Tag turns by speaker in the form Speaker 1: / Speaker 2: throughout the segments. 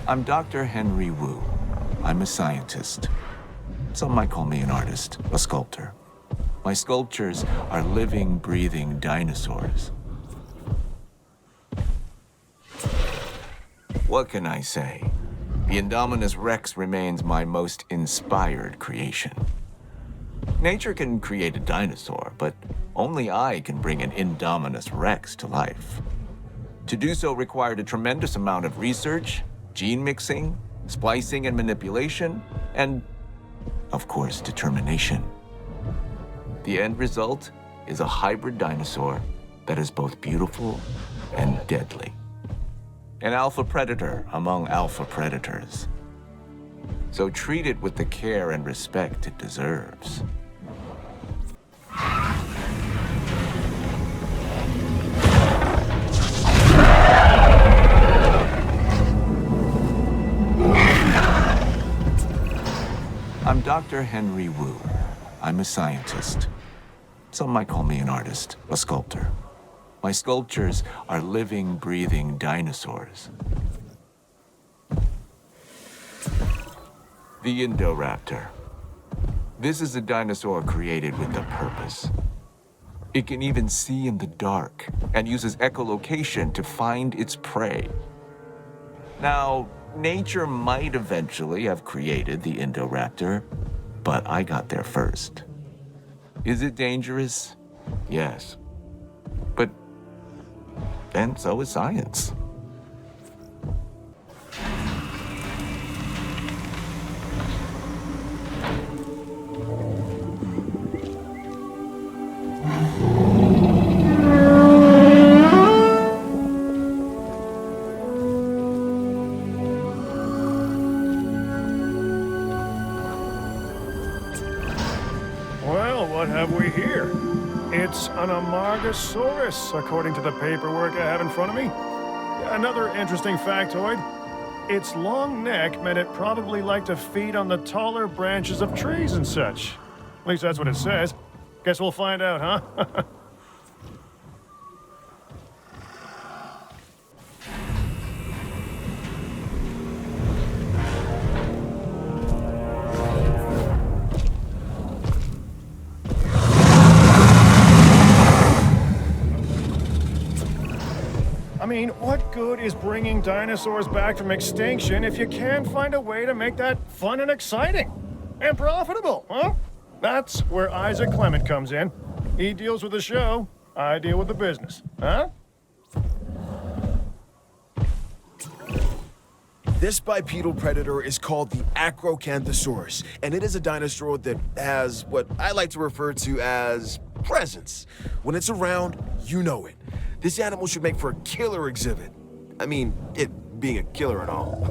Speaker 1: I'm Dr. Henry Wu. I'm a scientist. Some might call me an artist, a sculptor. My sculptures are living, breathing dinosaurs. What can I say? The Indominus Rex remains my most inspired creation. Nature can create a dinosaur, but only I can bring an Indominus Rex to life. To do so required a tremendous amount of research, gene mixing, splicing and manipulation, and, of course, determination. The end result is a hybrid dinosaur that is both beautiful and deadly. An alpha predator among alpha predators. So treat it with the care and respect it deserves. I'm Dr. Henry Wu. I'm a scientist. Some might call me an artist, a sculptor. My sculptures are living, breathing dinosaurs. The Indoraptor. This is a dinosaur created with a purpose. It can even see in the dark and uses echolocation to find its prey. Now, nature might eventually have created the Indoraptor, but I got there first. Is it dangerous? Yes. But then so is science.
Speaker 2: Well, what have we here? It's an Amargasaurus, according to the paperwork I have in front of me. Another interesting factoid. Its long neck meant it probably liked to feed on the taller branches of trees and such. At least that's what it says. Guess we'll find out, huh? I mean, what good is bringing dinosaurs back from extinction if you can't find a way to make that fun and exciting? And profitable, huh? That's where Isaac Clement comes in. He deals with the show, I deal with the business, huh?
Speaker 3: This bipedal predator is called the Acrocanthosaurus, and it is a dinosaur that has what I like to refer to as presence. When it's around, you know it. This animal should make for a killer exhibit. I mean, it being a killer and all.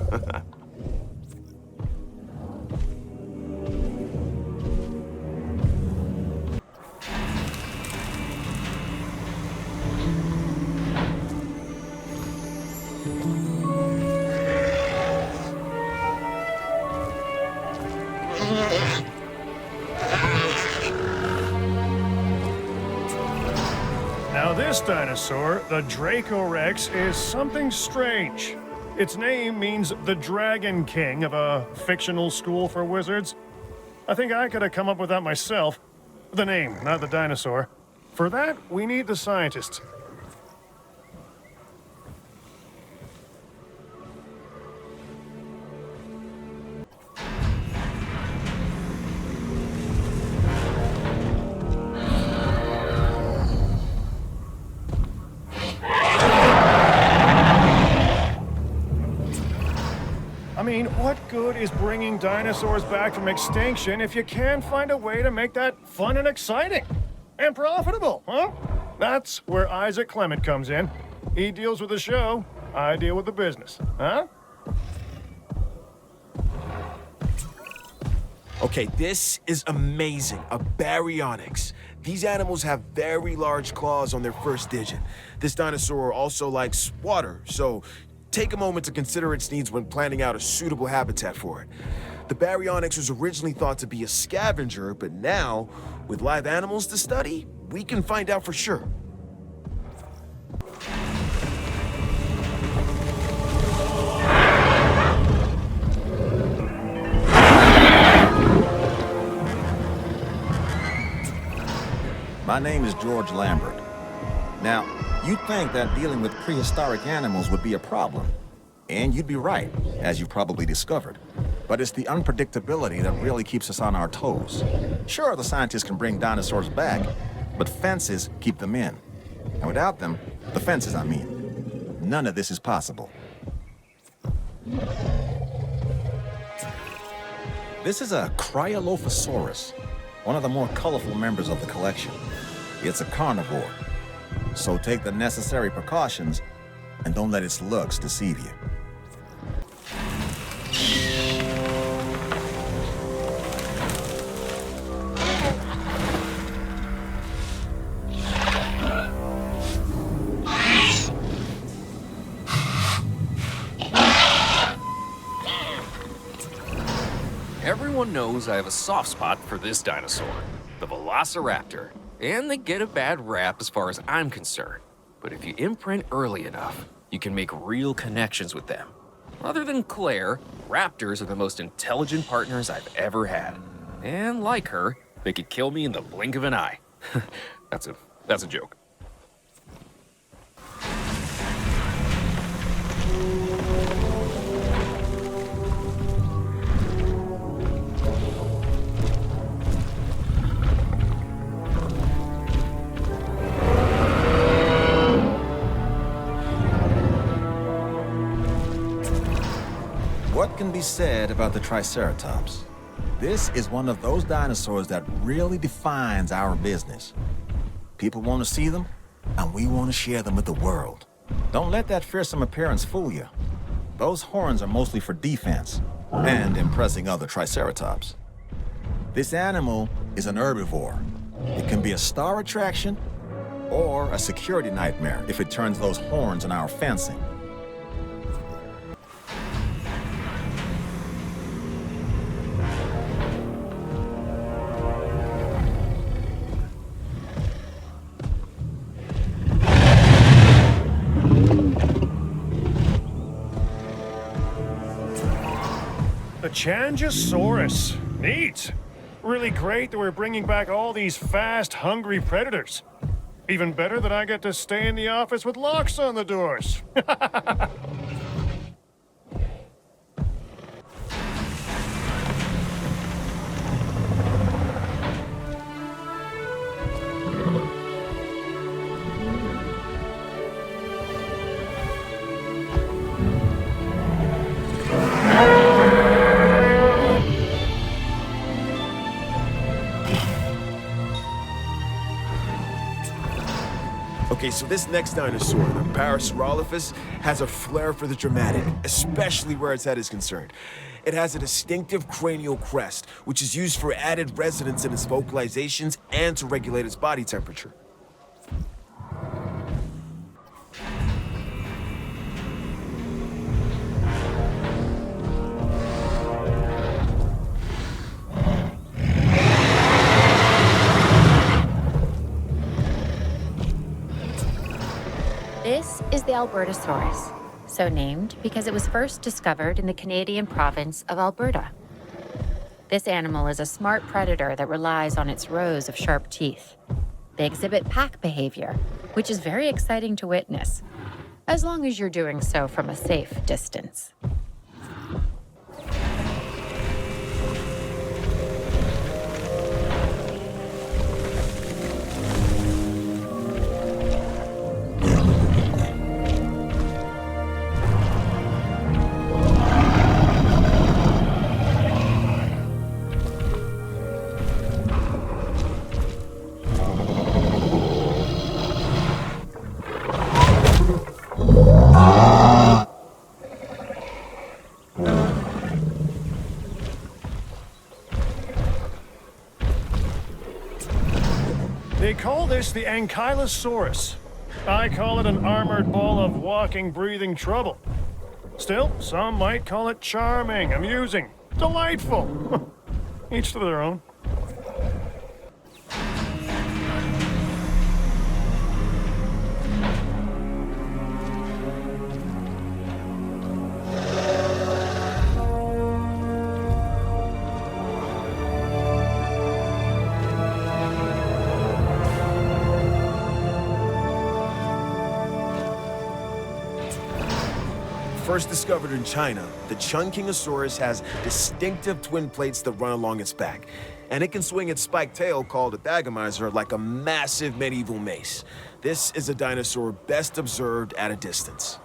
Speaker 2: Now this dinosaur, the Dracorex, is something strange. Its name means the Dragon King of a fictional school for wizards. I think I could have come up with that myself. The name, not the dinosaur. For that, we need the scientists. I mean, what good is bringing dinosaurs back from extinction if you can't find a way to make that fun and exciting? And profitable, huh? That's where Isaac Clement comes in. He deals with the show, I deal with the business, huh?
Speaker 3: Okay, this is amazing. A baryonyx. These animals have very large claws on their first digit. This dinosaur also likes water, so take a moment to consider its needs when planning out a suitable habitat for it. The baryonyx was originally thought to be a scavenger, but now, with live animals to study, we can find out for sure.
Speaker 4: My name is George Lambert. Now, you'd think that dealing with prehistoric animals would be a problem. And you'd be right, as you probably discovered. But it's the unpredictability that really keeps us on our toes. Sure, the scientists can bring dinosaurs back, but fences keep them in. And without them, the fences, I mean, none of this is possible. This is a Cryolophosaurus, one of the more colorful members of the collection. It's a carnivore, so take the necessary precautions and don't let its looks deceive you.
Speaker 5: Everyone knows I have a soft spot for this dinosaur, the Velociraptor, and they get a bad rap as far as I'm concerned. But if you imprint early enough, you can make real connections with them. Other than Claire, raptors are the most intelligent partners I've ever had. And like her, they could kill me in the blink of an eye. That's a joke.
Speaker 4: What can be said about the Triceratops? This is one of those dinosaurs that really defines our business. People want to see them, and we want to share them with the world. Don't let that fearsome appearance fool you. Those horns are mostly for defense and impressing other Triceratops. This animal is an herbivore. It can be a star attraction or a security nightmare if it turns those horns on our fencing.
Speaker 2: The Changosaurus. Neat. Really great that we're bringing back all these fast, hungry predators. Even better that I get to stay in the office with locks on the doors.
Speaker 3: Okay, so this next dinosaur, the Parasaurolophus, has a flair for the dramatic, especially where its head is concerned. It has a distinctive cranial crest, which is used for added resonance in its vocalizations and to regulate its body temperature.
Speaker 6: This is the Albertosaurus, so named because it was first discovered in the Canadian province of Alberta. This animal is a smart predator that relies on its rows of sharp teeth. They exhibit pack behavior, which is very exciting to witness, as long as you're doing so from a safe distance.
Speaker 2: They call this the Ankylosaurus. I call it an armored ball of walking, breathing trouble. Still, some might call it charming, amusing, delightful. Each to their own.
Speaker 3: first discovered in China, the Chungkingosaurus has distinctive twin plates that run along its back. And it can swing its spiked tail, called a thagomizer, like a massive medieval mace. This is a dinosaur best observed at a distance.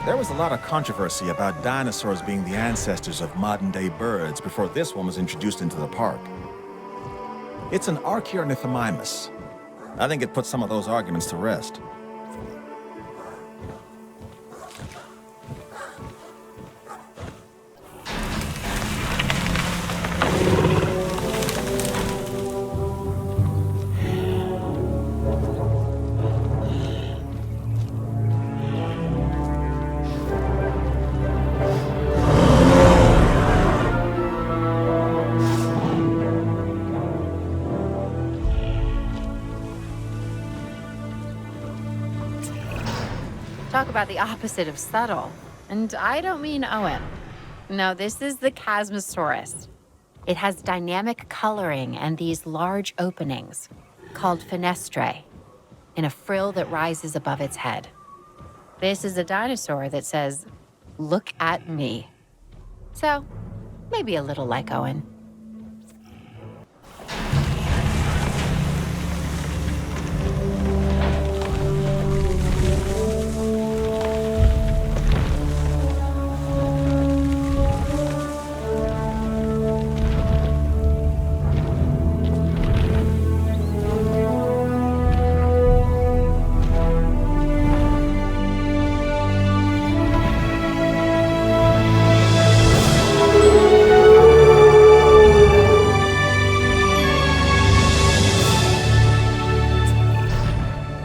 Speaker 4: There was a lot of controversy about dinosaurs being the ancestors of modern-day birds before this one was introduced into the park. It's an Archaeornithomimus. I think it puts some of those arguments to rest.
Speaker 6: Talk about the opposite of subtle. And I don't mean Owen. No, this is the Chasmosaurus. It has dynamic coloring and these large openings, called fenestrae, in a frill that rises above its head. This is a dinosaur that says, "Look at me." So, maybe a little like Owen.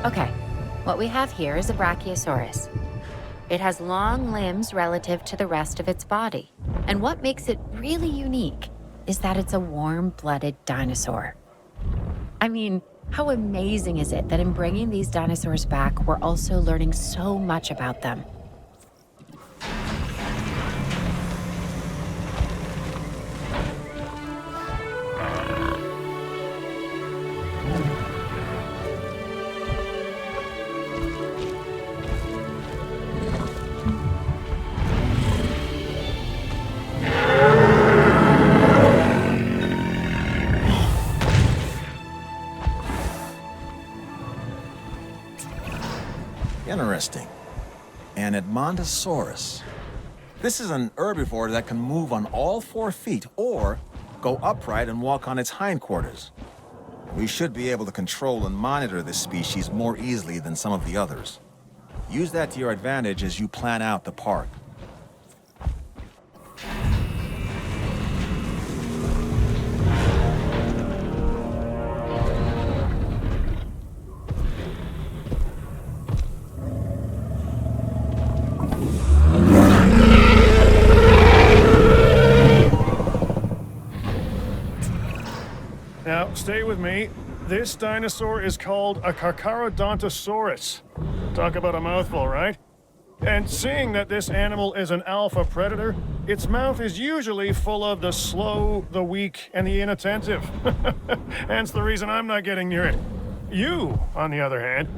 Speaker 6: Okay, what we have here is a Brachiosaurus. It has long limbs relative to the rest of its body. And what makes it really unique is that it's a warm-blooded dinosaur. I mean, how amazing is it that in bringing these dinosaurs back, we're also learning so much about them?
Speaker 4: Interesting. An Edmontosaurus. This is an herbivore that can move on all 4 feet or go upright and walk on its hindquarters. We should be able to control and monitor this species more easily than some of the others. Use that to your advantage as you plan out the park.
Speaker 2: Now, stay with me. This dinosaur is called a Carcharodontosaurus. Talk about a mouthful, right? And seeing that this animal is an alpha predator, its mouth is usually full of the slow, the weak, and the inattentive. Hence the reason I'm not getting near it. You, on the other hand,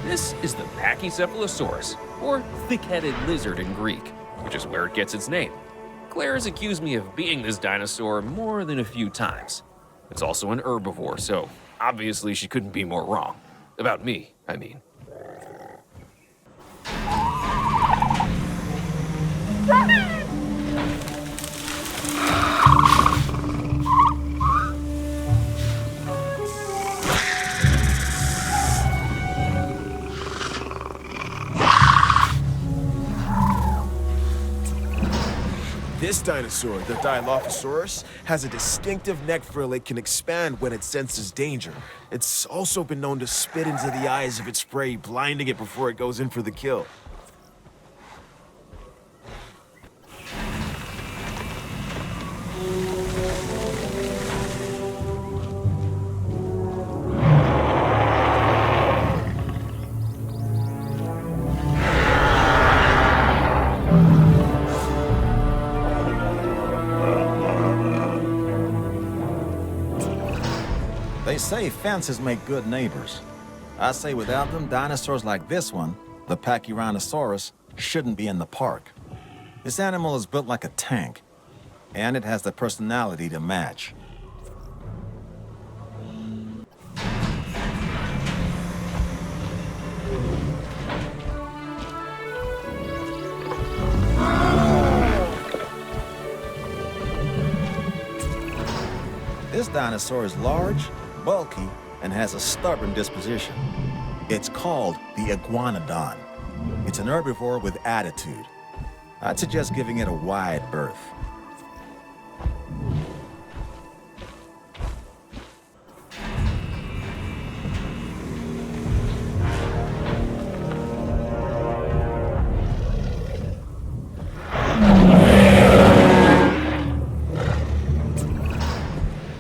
Speaker 5: This is the Pachycephalosaurus, or thick-headed lizard in Greek, which is where it gets its name. Claire has accused me of being this dinosaur more than a few times. It's also an herbivore, so obviously she couldn't be more wrong. About me, I mean.
Speaker 3: This dinosaur, the Dilophosaurus, has a distinctive neck frill it can expand when it senses danger. It's also been known to spit into the eyes of its prey, blinding it before it goes in for the kill.
Speaker 4: They say fences make good neighbors. I say without them, dinosaurs like this one, the Pachyrhinosaurus, shouldn't be in the park. This animal is built like a tank, and it has the personality to match. This dinosaur is large, bulky, and has a stubborn disposition. It's called the iguanodon. It's an herbivore with attitude. I'd suggest giving it a wide berth.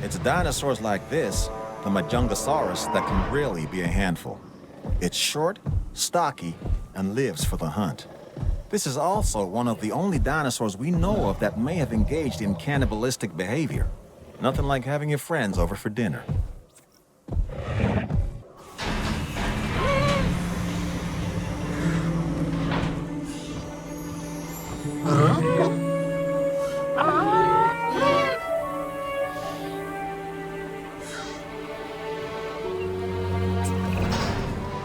Speaker 4: It's dinosaurs like this, the Majungasaurus, that can really be a handful. It's short, stocky, and lives for the hunt. This is also one of the only dinosaurs we know of that may have engaged in cannibalistic behavior. Nothing like having your friends over for dinner.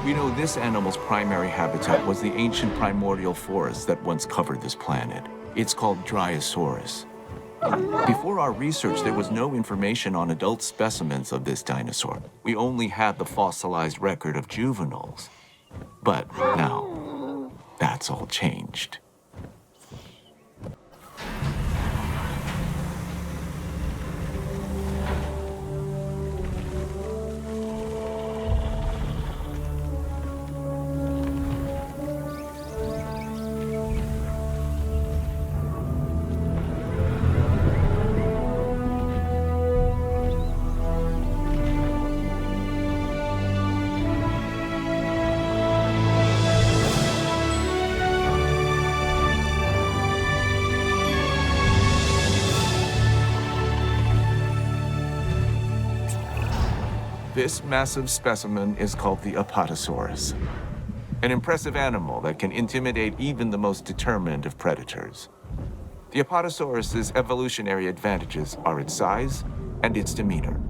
Speaker 1: We know this animal's primary habitat was the ancient primordial forest that once covered this planet. It's called Dryosaurus. Before our research, there was no information on adult specimens of this dinosaur. We only had the fossilized record of juveniles. But now, that's all changed. This massive specimen is called the Apatosaurus, an impressive animal that can intimidate even the most determined of predators. The Apatosaurus's evolutionary advantages are its size and its demeanor.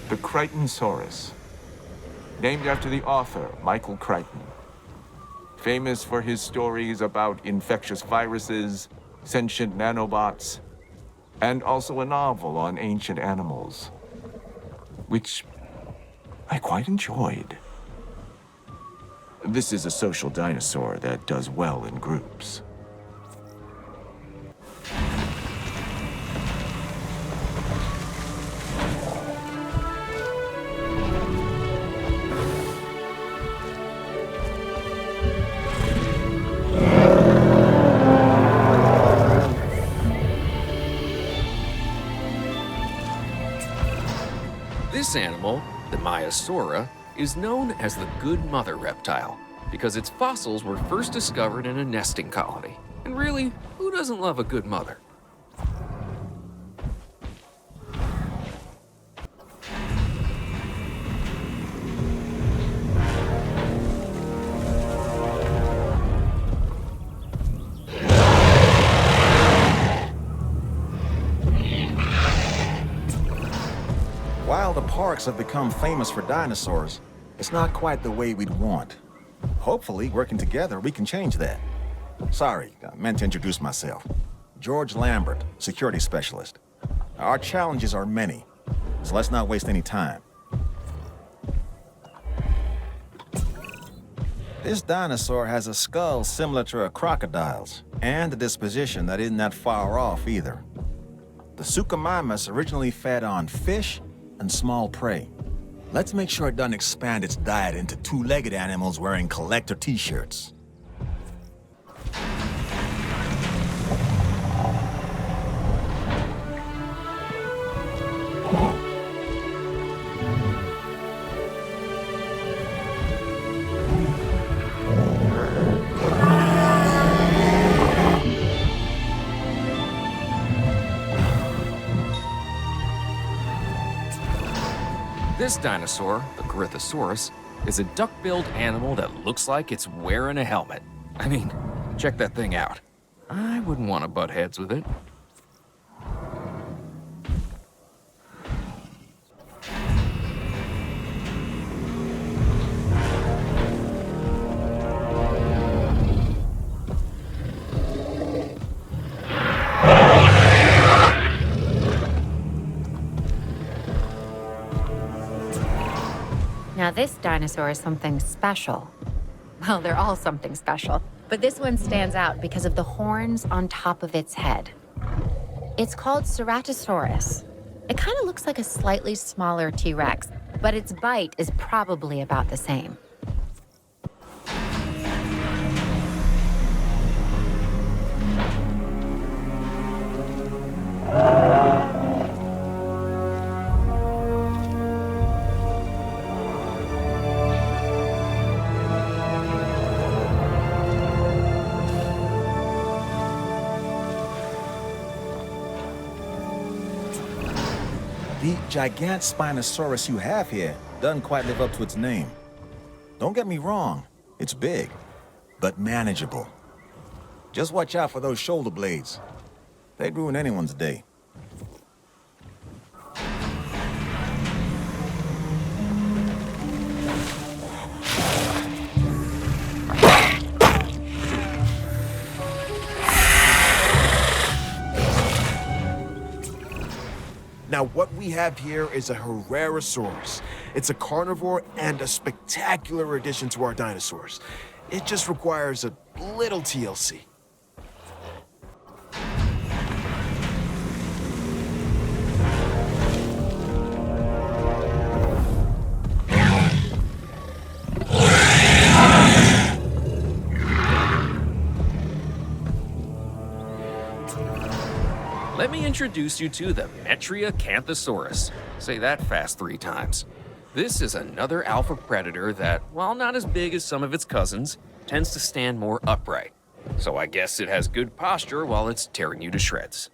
Speaker 1: The Crichtonsaurus, named after the author, Michael Crichton. Famous for his stories about infectious viruses, sentient nanobots, and also a novel on ancient animals, which I quite enjoyed. This is a social dinosaur that does well in groups.
Speaker 5: This animal, the Maiasaura, is known as the Good Mother reptile because its fossils were first discovered in a nesting colony. And really, who doesn't love a good mother?
Speaker 4: parks have become famous for dinosaurs, it's not quite the way we'd want. Hopefully, working together, we can change that. Sorry, I meant to introduce myself. George Lambert, security specialist. Our challenges are many, so let's not waste any time. This dinosaur has a skull similar to a crocodile's, and a disposition that isn't that far off either. The Suchomimus originally fed on fish and small prey. Let's make sure it doesn't expand its diet into two-legged animals wearing collector t-shirts.
Speaker 5: This dinosaur, the Grythosaurus, is a duck-billed animal that looks like it's wearing a helmet. I mean, check that thing out. I wouldn't want to butt heads with it.
Speaker 6: Now, this dinosaur is something special. Well, they're all something special, but this one stands out because of the horns on top of its head. It's called Ceratosaurus. It kind of looks like a slightly smaller T-Rex, but its bite is probably about the same.
Speaker 4: The Gigantspinosaurus you have here doesn't quite live up to its name. Don't get me wrong, it's big, but manageable. Just watch out for those shoulder blades. They'd ruin anyone's day.
Speaker 3: Now, what we have here is a Herrerasaurus. It's a carnivore and a spectacular addition to our dinosaurs. It just requires a little TLC.
Speaker 5: Let me introduce you to the Metriacanthosaurus. Say that fast 3 times. This is another alpha predator that, while not as big as some of its cousins, tends to stand more upright. So I guess it has good posture while it's tearing you to shreds.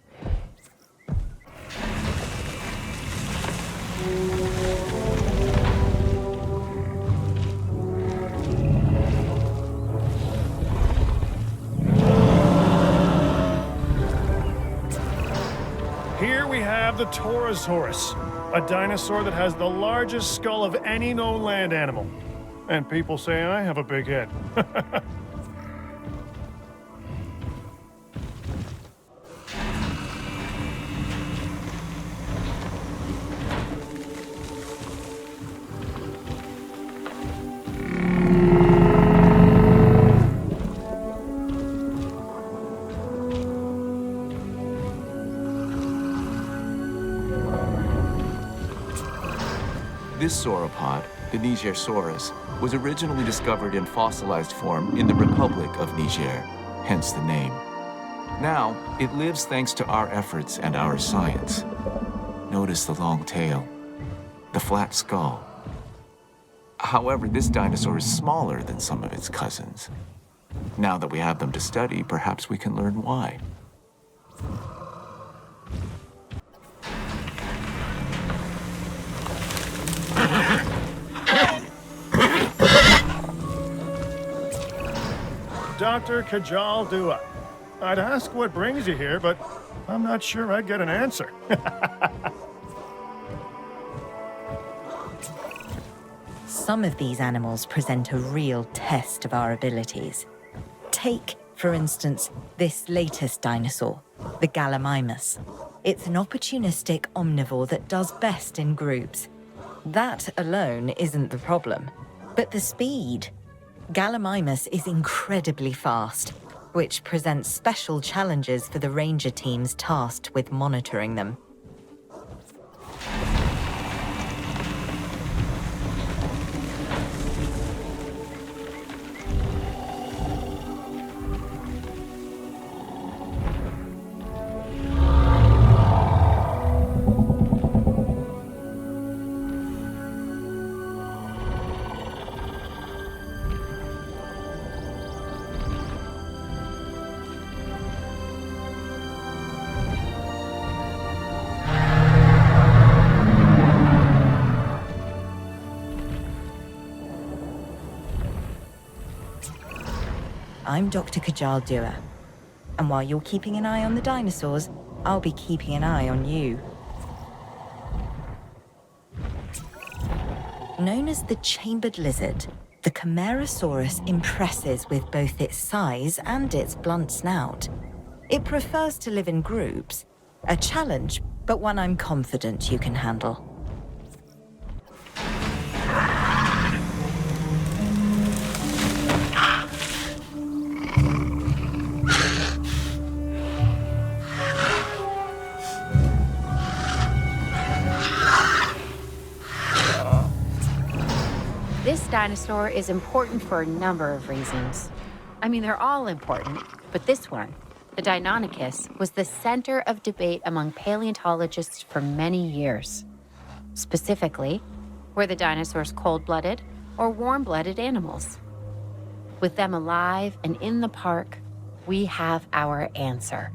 Speaker 2: Here we have the Torosaurus, a dinosaur that has the largest skull of any known land animal. And people say I have a big head.
Speaker 1: This sauropod, the Nigersaurus, was originally discovered in fossilized form in the Republic of Niger, hence the name. Now, it lives thanks to our efforts and our science. Notice the long tail, the flat skull. However, this dinosaur is smaller than some of its cousins. Now that we have them to study, perhaps we can learn why.
Speaker 2: Dr. Kajal Dua. I'd ask what brings you here, but I'm not sure I'd get an answer.
Speaker 7: some of these animals present a real test of our abilities. Take, for instance, this latest dinosaur, the Gallimimus. It's an opportunistic omnivore that does best in groups. That alone isn't the problem, but the speed. Gallimimus is incredibly fast, which presents special challenges for the ranger teams tasked with monitoring them. I'm Dr. Kajal Dua, and while you're keeping an eye on the dinosaurs, I'll be keeping an eye on you. Known as the chambered lizard, the Camarasaurus impresses with both its size and its blunt snout. It prefers to live in groups, a challenge, but one I'm confident you can handle.
Speaker 6: This dinosaur is important for a number of reasons. I mean, they're all important, but this one, the Deinonychus, was the center of debate among paleontologists for many years. Specifically, were the dinosaurs cold-blooded or warm-blooded animals? With them alive and in the park, we have our answer.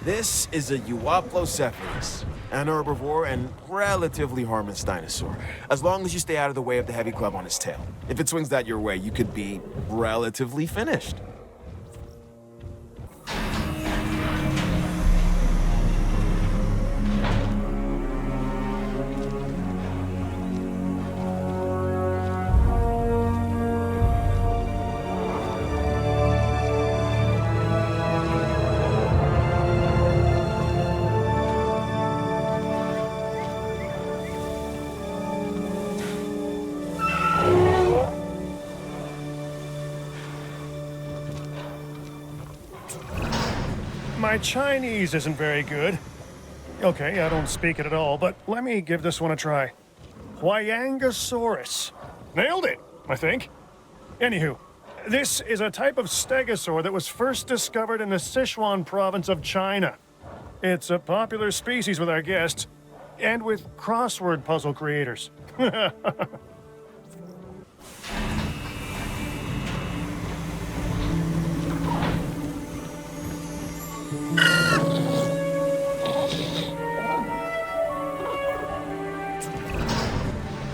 Speaker 3: This is a Euoplocephalus, an herbivore and relatively harmless dinosaur, as long as you stay out of the way of the heavy club on his tail. If it swings that your way, you could be relatively finished.
Speaker 2: My Chinese isn't very good. Okay, I don't speak it at all, but let me give this one a try. Huayangosaurus. Nailed it, I think. Anywho, this is a type of stegosaur that was first discovered in the Sichuan province of China. It's a popular species with our guests, and with crossword puzzle creators.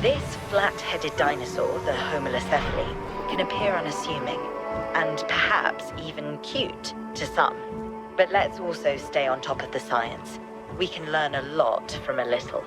Speaker 7: This flat-headed dinosaur, the Homalocephale, can appear unassuming, and perhaps even cute to some. But let's also stay on top of the science. We can learn a lot from a little.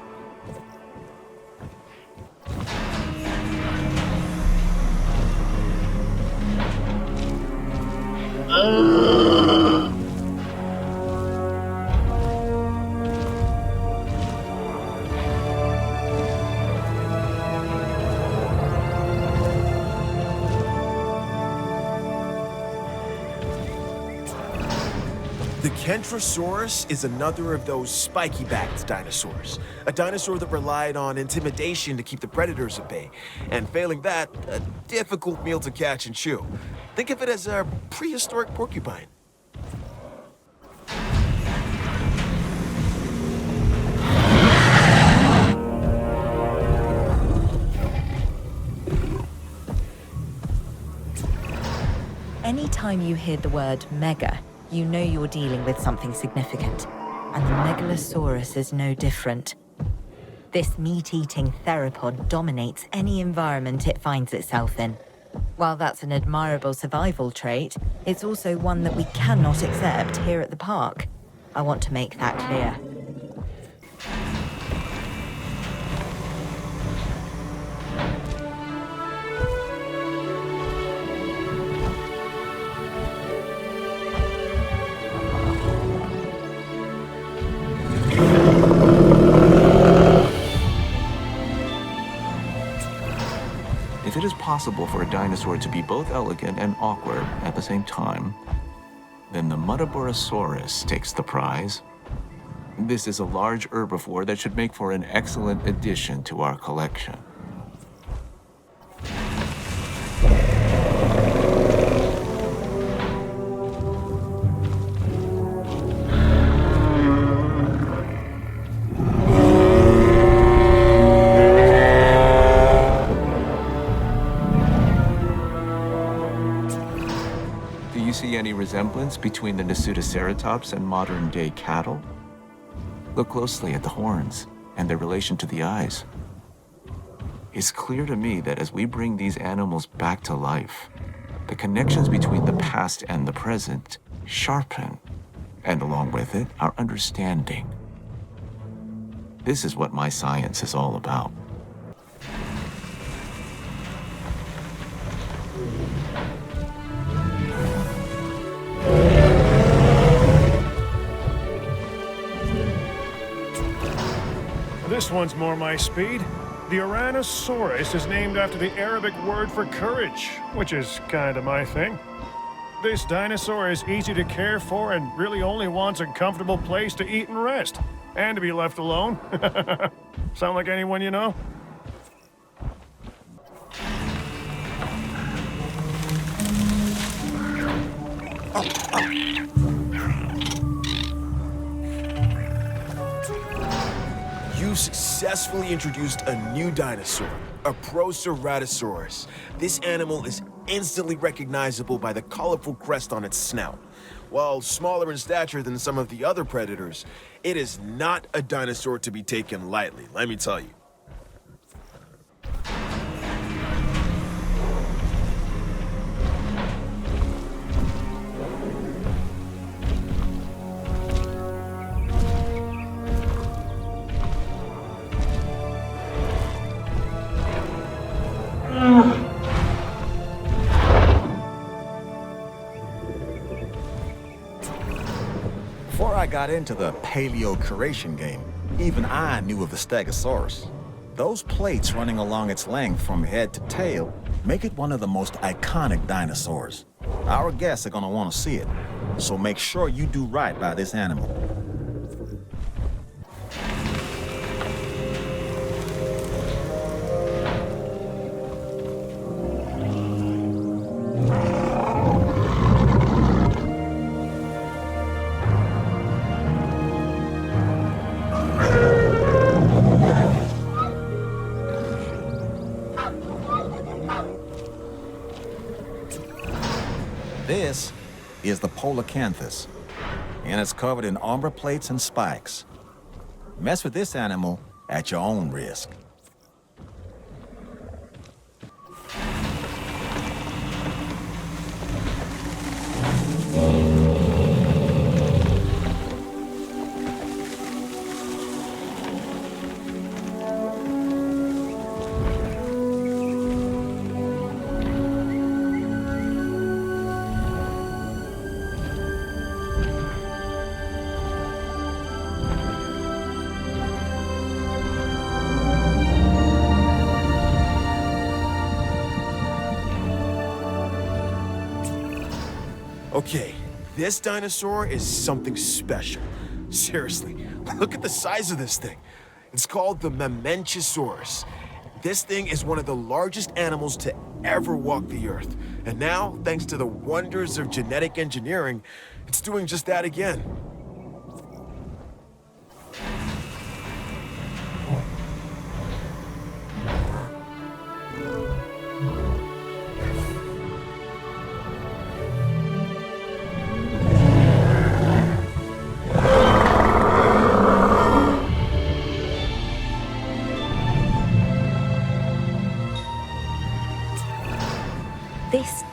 Speaker 3: The Kentrosaurus is another of those spiky-backed dinosaurs. A dinosaur that relied on intimidation to keep the predators at bay. And failing that, a difficult meal to catch and chew. Think of it as a prehistoric porcupine.
Speaker 7: Anytime you hear the word mega, you know you're dealing with something significant. And the Megalosaurus is no different. This meat-eating theropod dominates any environment it finds itself in. While that's an admirable survival trait, it's also one that we cannot accept here at the park. I want to make that clear.
Speaker 1: If it is possible for a dinosaur to be both elegant and awkward at the same time, then the Muttaburrasaurus takes the prize. This is a large herbivore that should make for an excellent addition to our collection. Do you see any resemblance between the Nasutoceratops and modern-day cattle? Look closely at the horns and their relation to the eyes. It's clear to me that as we bring these animals back to life, the connections between the past and the present sharpen, and along with it, our understanding. This is what my science is all about.
Speaker 2: This one's more my speed. The Tyrannosaurus is named after the Arabic word for courage, which is kinda my thing. This dinosaur is easy to care for and really only wants a comfortable place to eat and rest, and to be left alone. Sound like anyone you know?
Speaker 3: You successfully introduced a new dinosaur, a Proceratosaurus. This animal is instantly recognizable by the colorful crest on its snout. While smaller in stature than some of the other predators, it is not a dinosaur to be taken lightly, let me tell you.
Speaker 4: Before I got into the paleo-curation game, even I knew of the Stegosaurus. Those plates running along its length from head to tail make it one of the most iconic dinosaurs. Our guests are gonna want to see it, so make sure you do right by this animal. This is the Polacanthus, and it's covered in armor plates and spikes. Mess with this animal at your own risk.
Speaker 3: Okay, this dinosaur is something special. Seriously, look at the size of this thing. It's called the Mamenchisaurus. This thing is one of the largest animals to ever walk the earth. And now, thanks to the wonders of genetic engineering, it's doing just that again.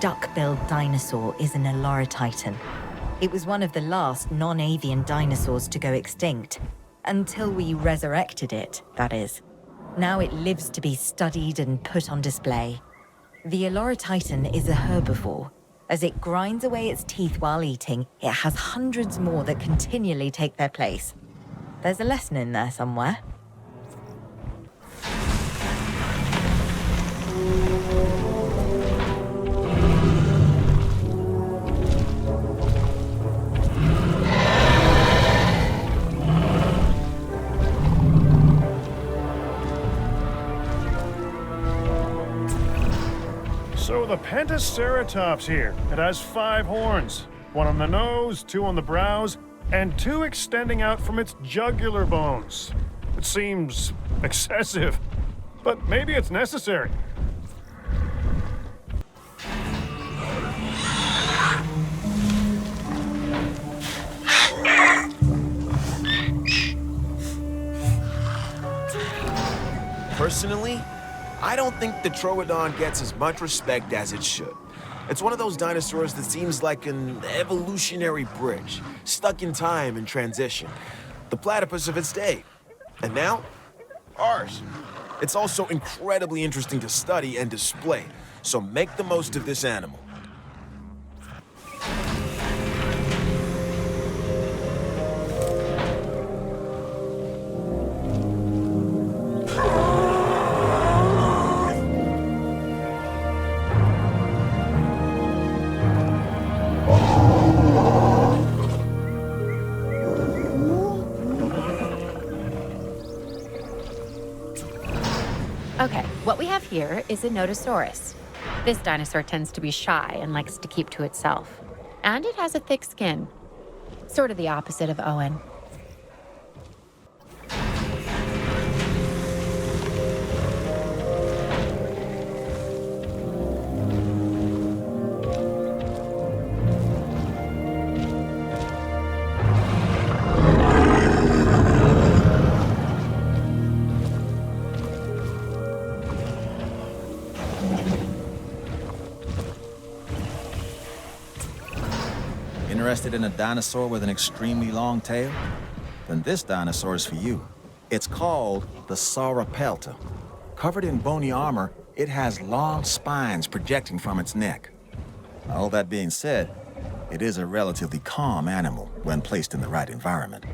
Speaker 7: duck-billed dinosaur is an Eloratitan. It was one of the last non-avian dinosaurs to go extinct. Until we resurrected it, that is. Now it lives to be studied and put on display. The Eloratitan is a herbivore. As it grinds away its teeth while eating, it has hundreds more that continually take their place. There's a lesson in there somewhere.
Speaker 2: So the Pentaceratops here, it has 5 horns. 1 on the nose, 2 on the brows, and 2 extending out from its jugular bones. It seems excessive, but maybe it's necessary.
Speaker 3: Personally, I don't think the Troodon gets as much respect as it should. It's one of those dinosaurs that seems like an evolutionary bridge, stuck in time and transition. The platypus of its day. And now, ours. It's also incredibly interesting to study and display, so make the most of this animal.
Speaker 6: Okay, what we have here is a Nodosaurus. This dinosaur tends to be shy and likes to keep to itself. And it has a thick skin. Sort of the opposite of Owen.
Speaker 4: Interested in a dinosaur with an extremely long tail? Then this dinosaur is for you. It's called the Sauropelta. Covered in bony armor, it has long spines projecting from its neck. All that being said, it is a relatively calm animal when placed in the right environment.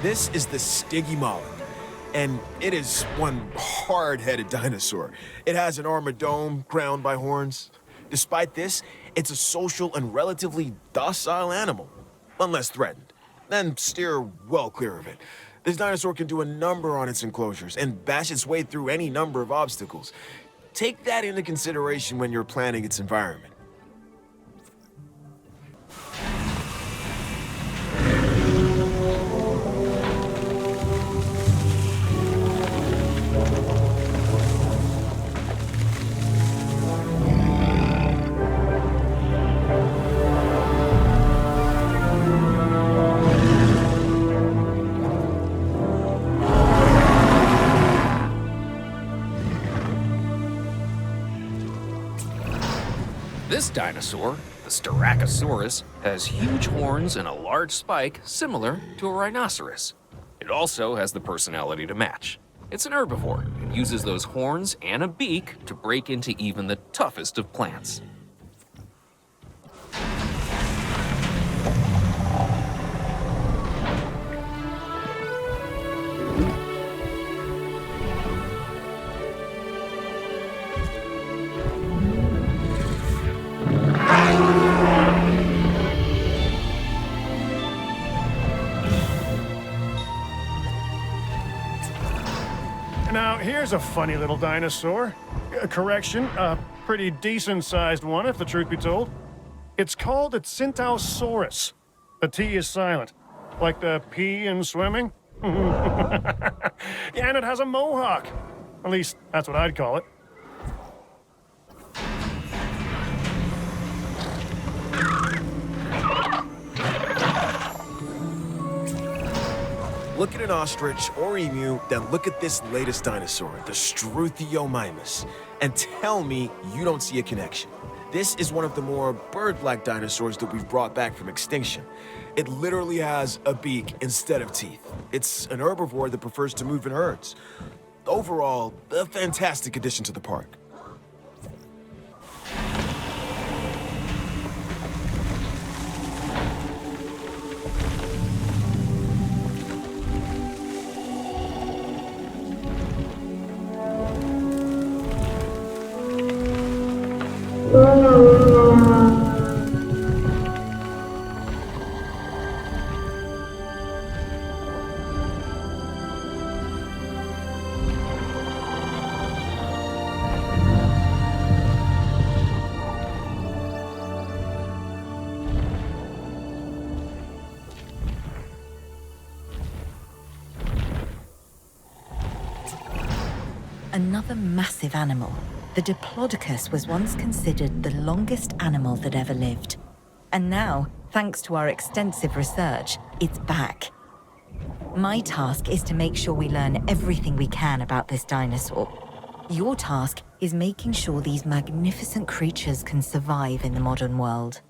Speaker 3: This is the Stygimoloch, and it is one hard-headed dinosaur. It has an armored dome crowned by horns. Despite this, it's a social and relatively docile animal, unless threatened. Then steer well clear of it. This dinosaur can do a number on its enclosures and bash its way through any number of obstacles. Take that into consideration when you're planning its environment.
Speaker 5: This dinosaur, the Styracosaurus, has huge horns and a large spike similar to a rhinoceros. It also has the personality to match. It's an herbivore and uses those horns and a beak to break into even the toughest of plants.
Speaker 2: Now, here's a funny little dinosaur. Correction, a pretty decent-sized one, if the truth be told. It's called a Centausaurus. The T is silent. Like the pee in swimming? Yeah, and it has a mohawk. At least, that's what I'd call it.
Speaker 3: Look at an ostrich or emu, then look at this latest dinosaur, the Struthiomimus, and tell me you don't see a connection. This is one of the more bird-like dinosaurs that we've brought back from extinction. It literally has a beak instead of teeth. It's an herbivore that prefers to move in herds. Overall, a fantastic addition to the park.
Speaker 7: Another massive animal. The Diplodocus was once considered the longest animal that ever lived. And now, thanks to our extensive research, it's back. My task is to make sure we learn everything we can about this dinosaur. Your task is making sure these magnificent creatures can survive in the modern world.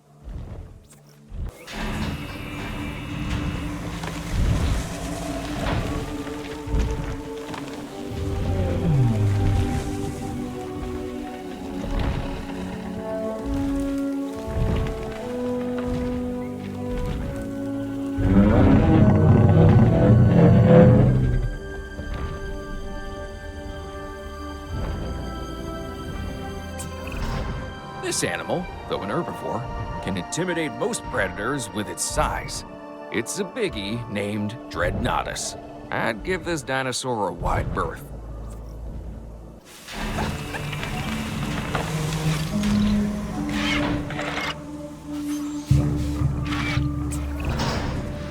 Speaker 5: This animal, though an herbivore, can intimidate most predators with its size. It's a biggie named Dreadnoughtus. I'd give this dinosaur a wide berth.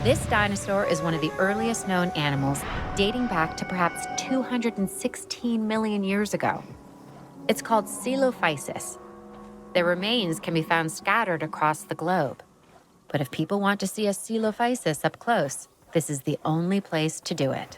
Speaker 6: This dinosaur is one of the earliest known animals, dating back to perhaps 216 million years ago. It's called Coelophysis. Their remains can be found scattered across the globe. But if people want to see a Coelophysis up close, this is the only place to do it.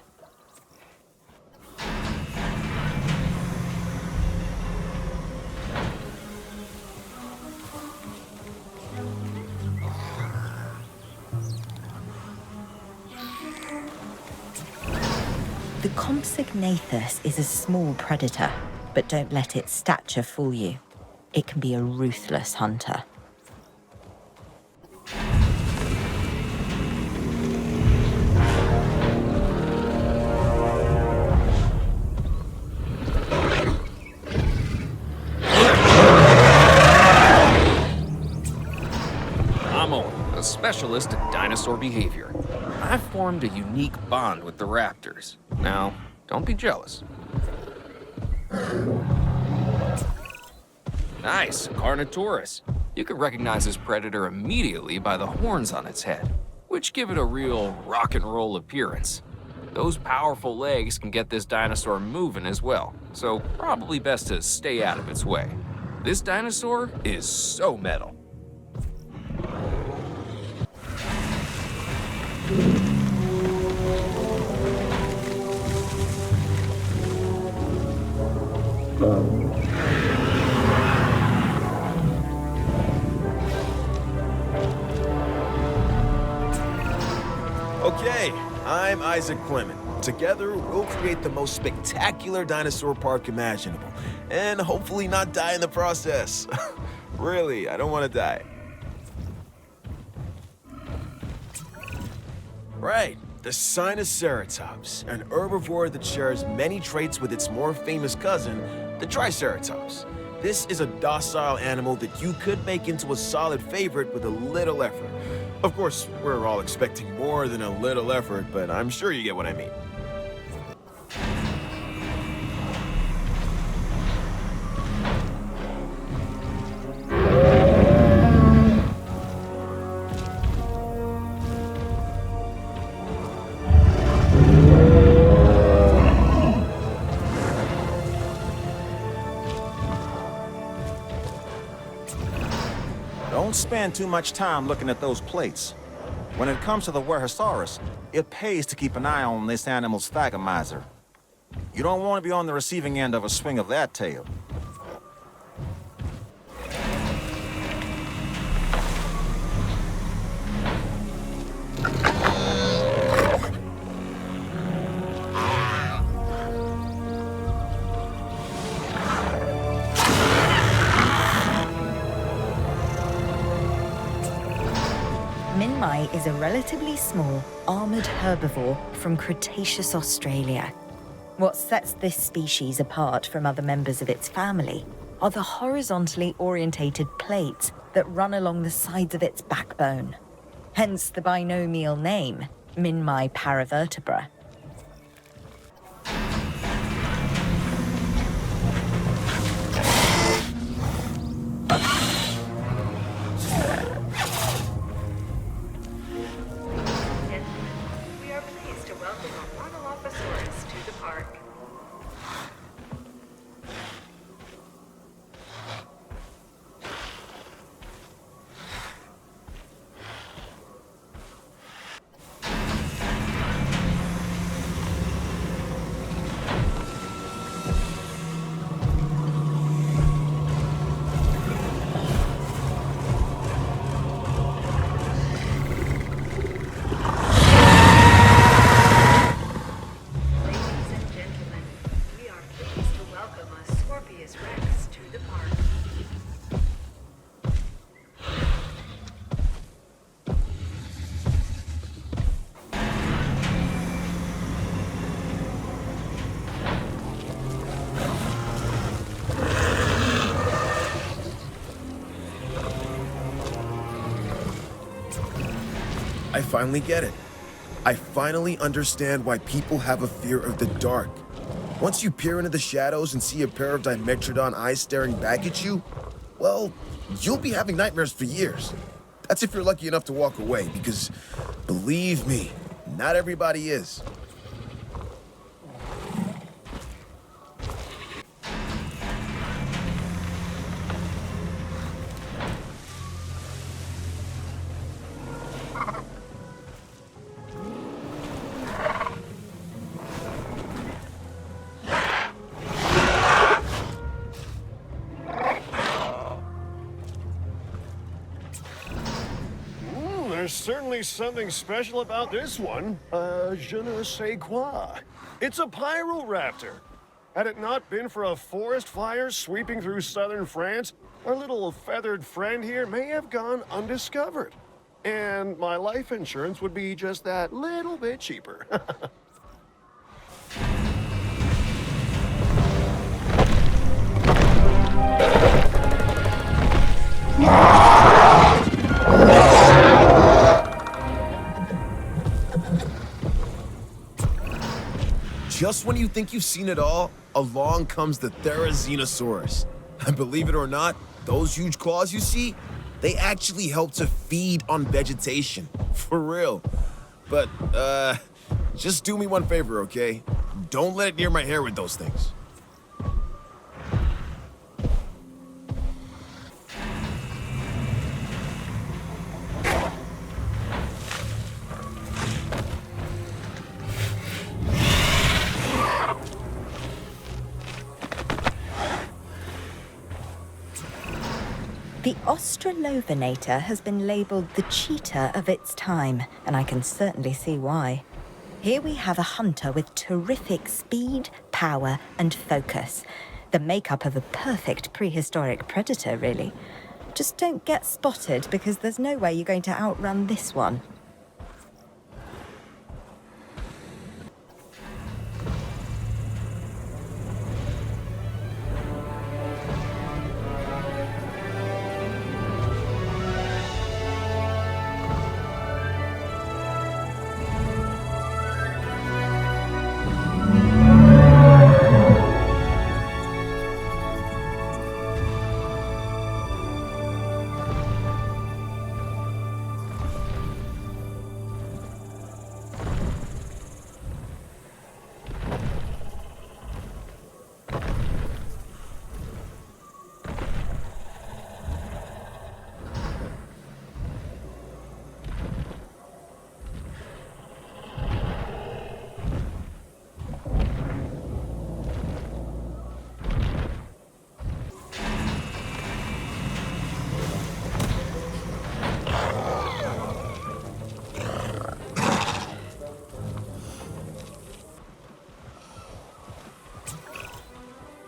Speaker 7: The Compsognathus is a small predator, but don't let its stature fool you. It can be a ruthless hunter.
Speaker 5: I'm Owen, a specialist at dinosaur behavior. I've formed a unique bond with the raptors. Now, don't be jealous. Nice, Carnotaurus. You can recognize this predator immediately by the horns on its head, which give it a real rock and roll appearance. Those powerful legs can get this dinosaur moving as well, so probably best to stay out of its way. This dinosaur is so metal.
Speaker 3: Okay, I'm Isaac Clement. Together, we'll create the most spectacular dinosaur park imaginable, and hopefully not die in the process. Really, I don't want to die. Right, the Sinoceratops, an herbivore that shares many traits with its more famous cousin, the Triceratops. This is a docile animal that you could make into a solid favorite with a little effort. Of course, we're all expecting more than a little effort, but I'm sure you get what I mean.
Speaker 4: Don't spend too much time looking at those plates. When it comes to the Werhosaurus, it pays to keep an eye on this animal's thagomizer. You don't want to be on the receiving end of a swing of that tail.
Speaker 7: Minmi is a relatively small, armored herbivore from Cretaceous Australia. What sets this species apart from other members of its family are the horizontally orientated plates that run along the sides of its backbone. Hence the binomial name, Minmi paravertebra.
Speaker 8: We are pleased to welcome a Monolophosaurus to the park. Ladies and gentlemen, we are pleased to welcome a Scorpius Rex to the park.
Speaker 3: I finally get it. I finally understand why people have a fear of the dark. Once you peer into the shadows and see a pair of Dimetrodon eyes staring back at you, well, you'll be having nightmares for years. That's if you're lucky enough to walk away, because believe me, not everybody is.
Speaker 2: There's certainly something special about this one. Je ne sais quoi. It's a Pyroraptor. Had it not been for a forest fire sweeping through southern France, our little feathered friend here may have gone undiscovered. And my life insurance would be just that little bit cheaper.
Speaker 3: Just when you think you've seen it all, along comes the Therizinosaurus. And believe it or not, those huge claws you see, they actually help to feed on vegetation. For real. But, just do me one favor, okay? Don't let it near my hair with those things.
Speaker 7: The Australovenator has been labelled the cheetah of its time, and I can certainly see why. Here we have a hunter with terrific speed, power, and focus. The makeup of a perfect prehistoric predator, really. Just don't get spotted, because there's no way you're going to outrun this one.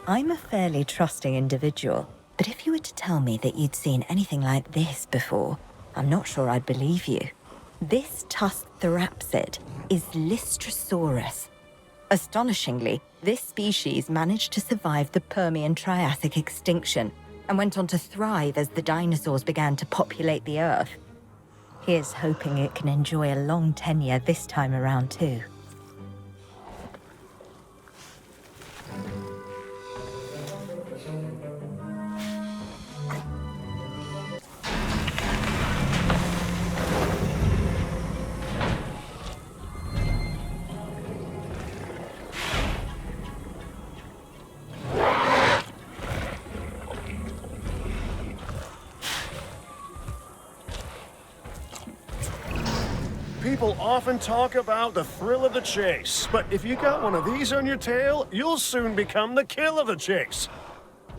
Speaker 7: I'm a fairly trusting individual, but if you were to tell me that you'd seen anything like this before, I'm not sure I'd believe you. This tusked therapsid is Lystrosaurus. Astonishingly, this species managed to survive the Permian-Triassic extinction and went on to thrive as the dinosaurs began to populate the Earth. Here's hoping it can enjoy a long tenure this time around, too.
Speaker 2: People often talk about the thrill of the chase, but if you got one of these on your tail, you'll soon become the kill of the chase.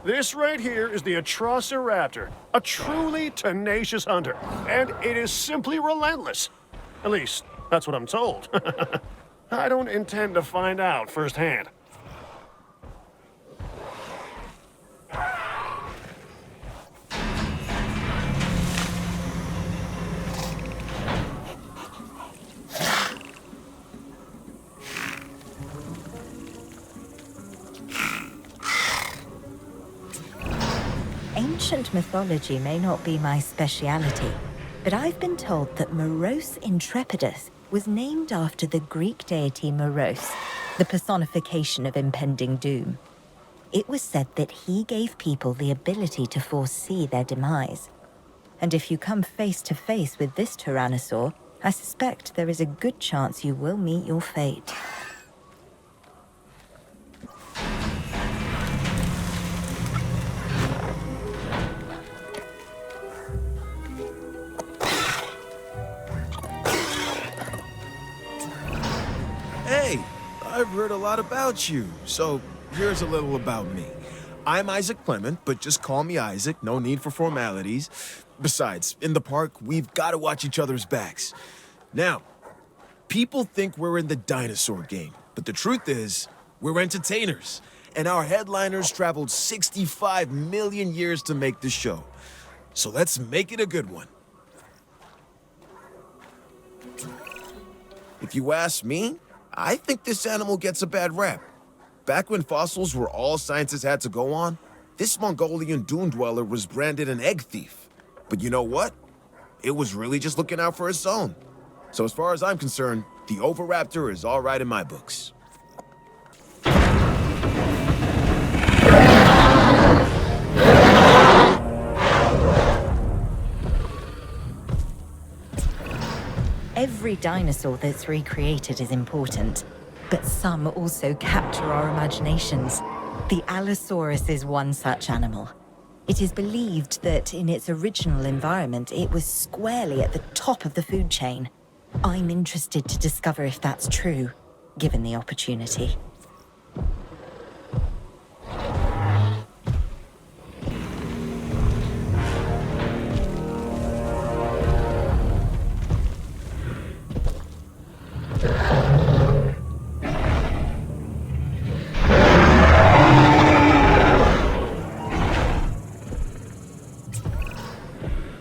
Speaker 2: This right here is the Atrociraptor, a truly tenacious hunter, and it is simply relentless. At least, that's what I'm told. I don't intend to find out firsthand.
Speaker 7: Ancient mythology may not be my speciality, but I've been told that morose Intrepidus was named after the Greek deity Moros, the personification of impending doom. It was said that he gave people the ability to foresee their demise. And if you come face to face with this tyrannosaur, I suspect there is a good chance you will meet your fate.
Speaker 3: Hey, I've heard a lot about you, so here's a little about me. I'm Isaac Clement, but just call me Isaac, no need for formalities. Besides, in the park, we've got to watch each other's backs. Now, people think we're in the dinosaur game, but the truth is, we're entertainers. And our headliners traveled 65 million years to make this show. So let's make it a good one. If you ask me, I think this animal gets a bad rap. Back when fossils were all scientists had to go on, this Mongolian dune dweller was branded an egg thief. But you know what? It was really just looking out for its own. So as far as I'm concerned, the Oviraptor is all right in my books.
Speaker 7: Every dinosaur that's recreated is important, but some also capture our imaginations. The Allosaurus is one such animal. It is believed that in its original environment, it was squarely at the top of the food chain. I'm interested to discover if that's true, given the opportunity.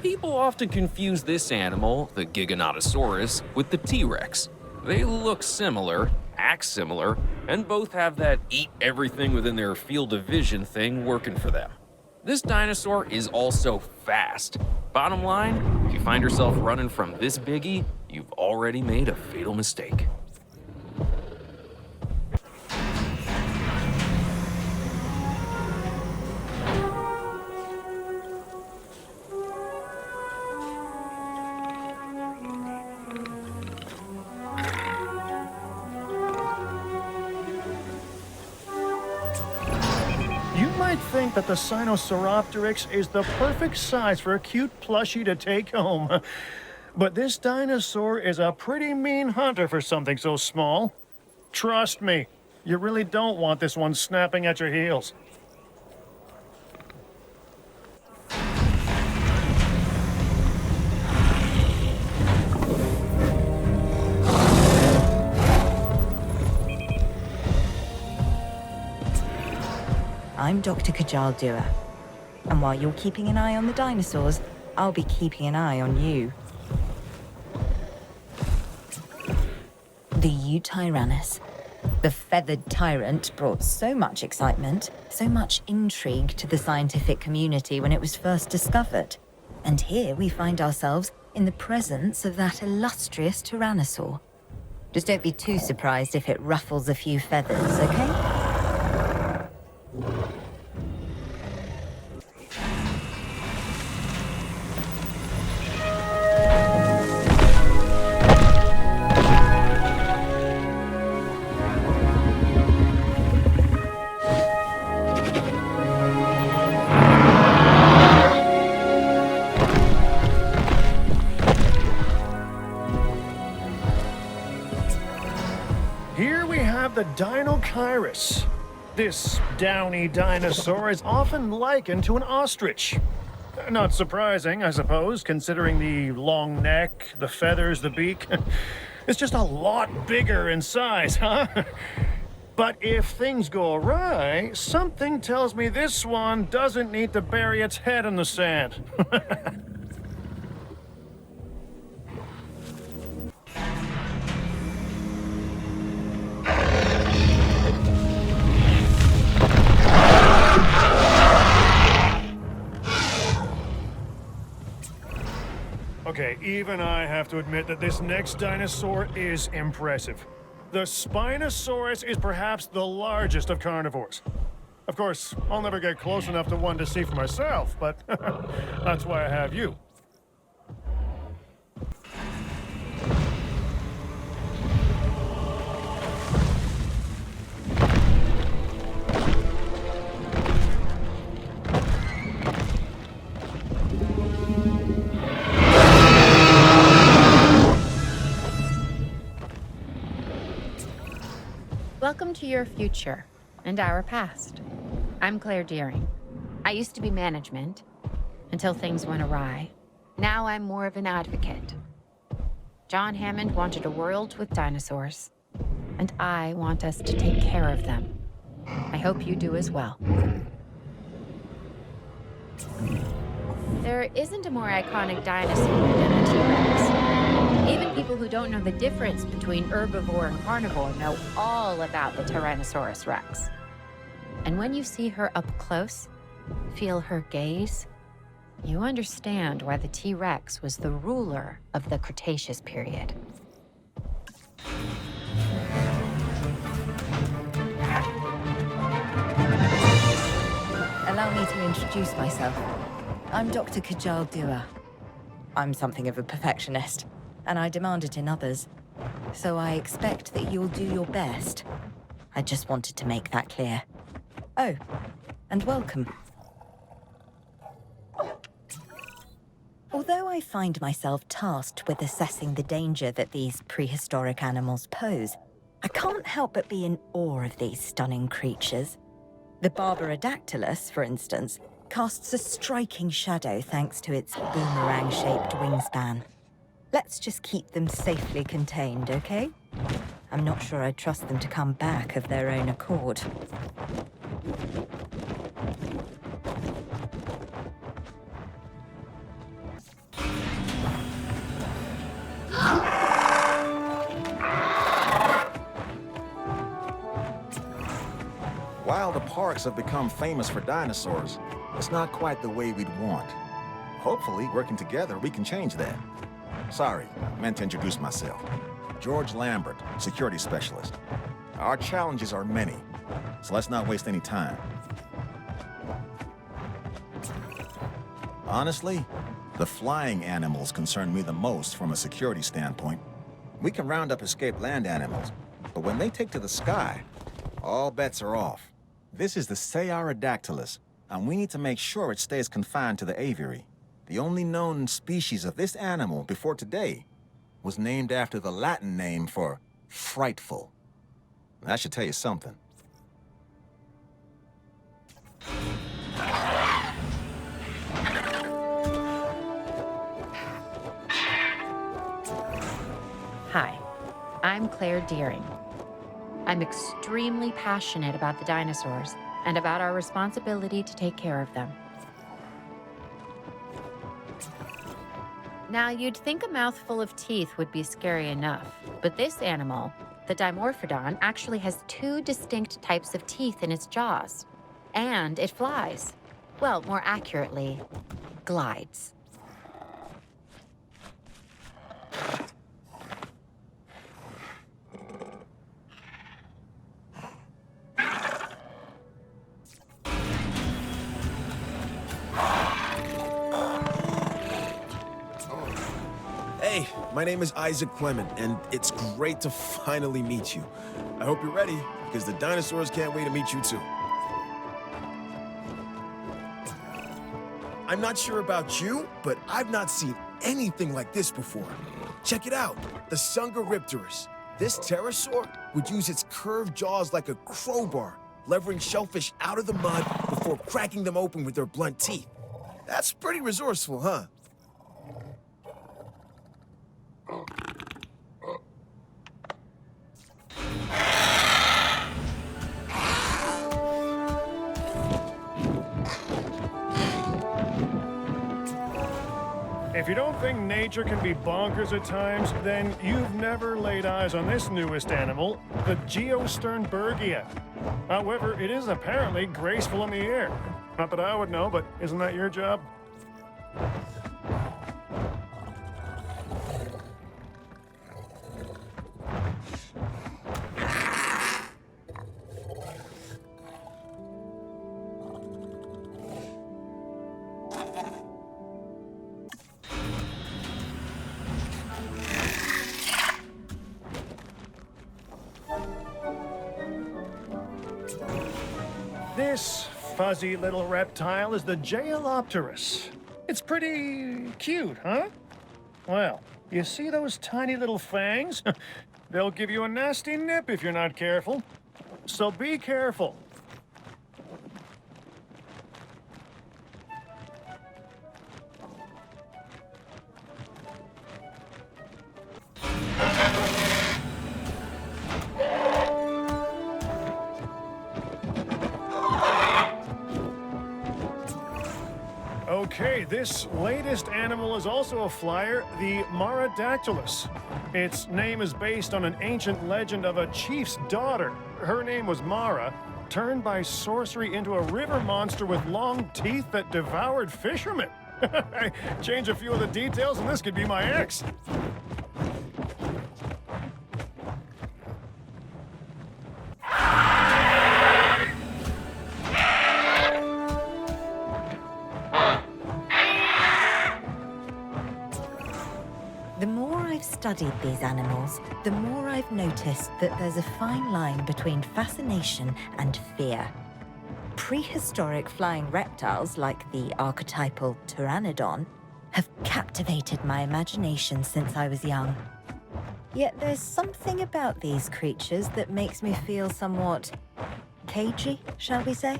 Speaker 5: People often confuse this animal, the Giganotosaurus, with the T-Rex. They look similar, act similar, and both have that eat everything within their field of vision thing working for them. This dinosaur is also fast. Bottom line, if you find yourself running from this biggie, you've already made a fatal mistake.
Speaker 2: You might think that the Sinosauropteryx is the perfect size for a cute plushie to take home. But this dinosaur is a pretty mean hunter for something so small. Trust me, you really don't want this one snapping at your heels.
Speaker 7: I'm Dr. Kajal Dua. And while you're keeping an eye on the dinosaurs, I'll be keeping an eye on you. The Eutyrannus. The feathered tyrant brought so much excitement, so much intrigue to the scientific community when it was first discovered. And here we find ourselves in the presence of that illustrious tyrannosaur. Just don't be too surprised if it ruffles a few feathers, okay?
Speaker 2: Here we have the Dinosaurs. This downy dinosaur is often likened to an ostrich. Not surprising, I suppose, considering the long neck, the feathers, the beak. It's just a lot bigger in size, huh? But if things go awry, something tells me this one doesn't need to bury its head in the sand. Okay, even I have to admit that this next dinosaur is impressive. The Spinosaurus is perhaps the largest of carnivores. Of course, I'll never get close enough to one to see for myself, but that's why I have you.
Speaker 6: Welcome to your future and our past. I'm Claire Deering. I used to be management until things went awry. Now I'm more of an advocate. John Hammond wanted a world with dinosaurs, and I want us to take care of them. I hope you do as well. There isn't a more iconic dinosaur than the T-Rex. Even people who don't know the difference between herbivore and carnivore know all about the Tyrannosaurus Rex. And when you see her up close, feel her gaze, you understand why the T-Rex was the ruler of the Cretaceous period.
Speaker 7: Allow me to introduce myself. I'm Dr. Kajal Dua. I'm something of a perfectionist, and I demand it in others. So I expect that you'll do your best. I just wanted to make that clear. Oh, and welcome. Although I find myself tasked with assessing the danger that these prehistoric animals pose, I can't help but be in awe of these stunning creatures. The Barbarodactylus, for instance, casts a striking shadow thanks to its boomerang-shaped wingspan. Let's just keep them safely contained, okay? I'm not sure I'd trust them to come back of their own accord.
Speaker 4: While the parks have become famous for dinosaurs, it's not quite the way we'd want. Hopefully, working together, we can change that. Sorry, I meant to introduce myself. George Lambert, security specialist. Our challenges are many, so let's not waste any time. Honestly, the flying animals concern me the most from a security standpoint. We can round up escaped land animals, but when they take to the sky, all bets are off. This is the Sayarodactylus, and we need to make sure it stays confined to the aviary. The only known species of this animal before today was named after the Latin name for frightful. That should tell you something.
Speaker 6: Hi, I'm Claire Deering. I'm extremely passionate about the dinosaurs, and about our responsibility to take care of them. Now, you'd think a mouthful of teeth would be scary enough, but this animal, the Dimorphodon, actually has 2 distinct types of teeth in its jaws. And it flies. Well, more accurately, glides.
Speaker 3: Hey, my name is Isaac Clement, and it's great to finally meet you. I hope you're ready, because the dinosaurs can't wait to meet you too. I'm not sure about you, but I've not seen anything like this before. Check it out, the Sungaripterus. This pterosaur would use its curved jaws like a crowbar, levering shellfish out of the mud before cracking them open with their blunt teeth. That's pretty resourceful, huh?
Speaker 2: If you don't think nature can be bonkers at times, then you've never laid eyes on this newest animal, the Geosternbergia. However, it is apparently graceful in the air. Not that I would know, but isn't that your job? This fuzzy little reptile is the Jaelopterus. It's pretty cute, huh? Well, you see those tiny little fangs? They'll give you a nasty nip if you're not careful. So be careful. Okay, this latest animal is also a flyer, the Marodactylus. Its name is based on an ancient legend of a chief's daughter. Her name was Mara, turned by sorcery into a river monster with long teeth that devoured fishermen. Change a few of the details and this could be my ex.
Speaker 7: The more I've studied these animals, the more I've noticed that there's a fine line between fascination and fear. Prehistoric flying reptiles like the archetypal pteranodon have captivated my imagination since I was young. Yet there's something about these creatures that makes me feel somewhat cagey, shall we say?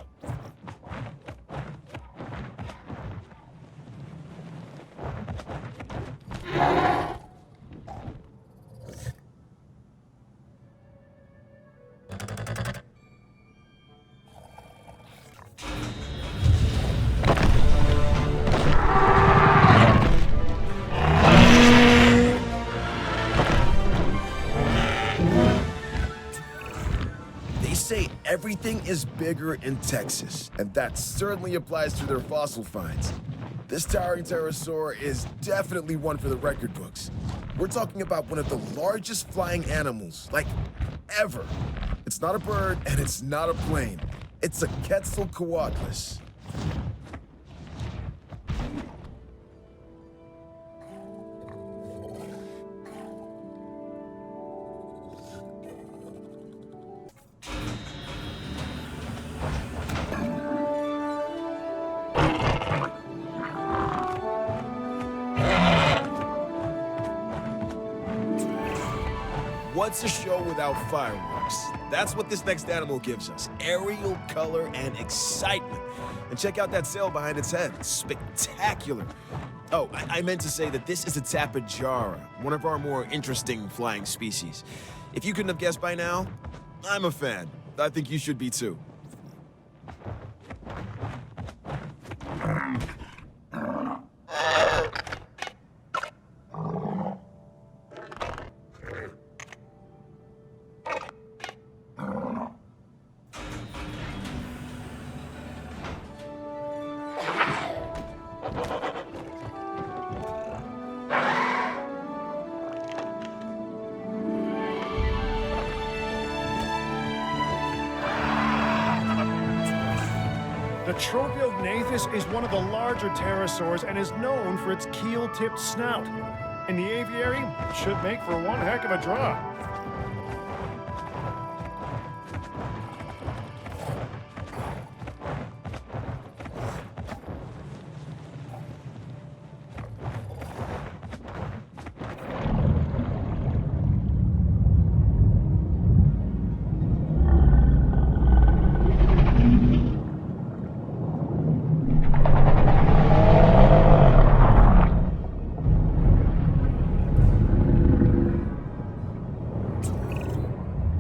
Speaker 3: They say everything is bigger in Texas, and that certainly applies to their fossil finds. This towering pterosaur is definitely one for the record books. We're talking about one of the largest flying animals, like, ever. It's not a bird, and it's not a plane. It's a Quetzalcoatlus. What's a show without fireworks? That's what this next animal gives us. Aerial color and excitement. And check out that sail behind its head. It's spectacular. Oh, I meant to say that this is a Tapejara, one of our more interesting flying species. If you couldn't have guessed by now, I'm a fan. I think you should be too.
Speaker 2: The Tropiognathus is one of the larger pterosaurs and is known for its keel-tipped snout. In the aviary, it should make for one heck of a draw.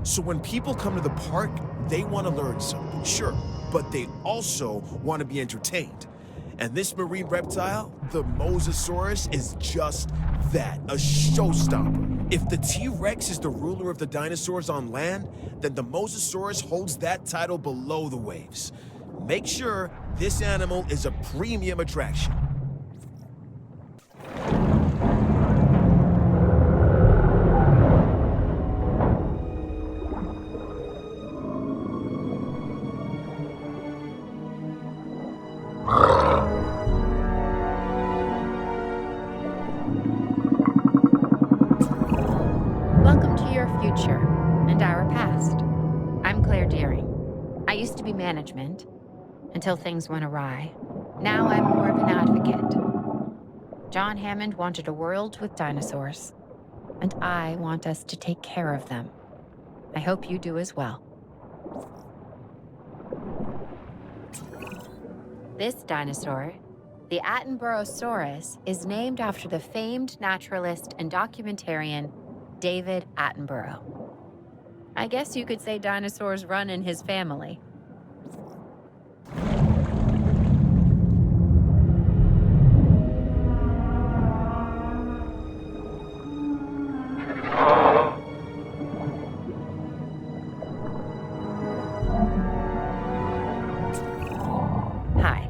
Speaker 3: So when people come to the park, they want to learn something, sure, but they also want to be entertained. And this marine reptile, the Mosasaurus, is just that, a showstopper. If the T-Rex is the ruler of the dinosaurs on land, then the Mosasaurus holds that title below the waves. Make sure this animal is a premium attraction.
Speaker 6: Welcome to your future and our past. I'm Claire Deering. I used to be management until things went awry. Now I'm more of an advocate. John Hammond wanted a world with dinosaurs, and I want us to take care of them. I hope you do as well. This dinosaur, the Attenboroughsaurus, is named after the famed naturalist and documentarian David Attenborough. I guess you could say dinosaurs run in his family. Hi,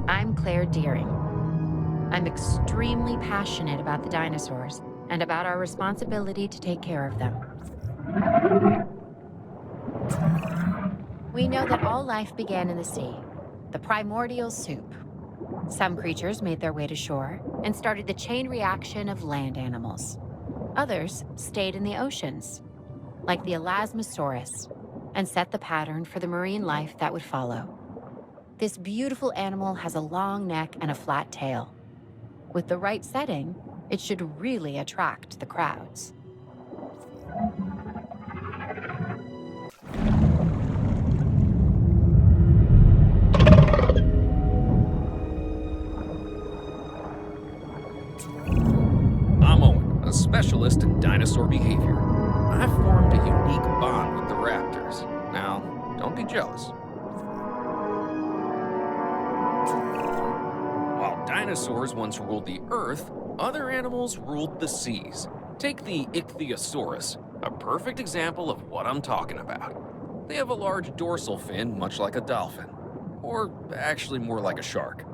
Speaker 6: I'm Claire Deering. I'm extremely passionate about the dinosaurs and about our responsibility to take care of them. We know that all life began in the sea, the primordial soup. Some creatures made their way to shore and started the chain reaction of land animals. Others stayed in the oceans, like the Elasmosaurus, and set the pattern for the marine life that would follow. This beautiful animal has a long neck and a flat tail. With the right setting, it should really attract the crowds.
Speaker 5: I'm Owen, a specialist in dinosaur behavior. I've formed a unique bond with the raptors. Now, don't be jealous. While dinosaurs once ruled the earth, other animals ruled the seas. Take the Ichthyosaurus, a perfect example of what I'm talking about. They have a large dorsal fin, much like a dolphin. Or actually more like a shark.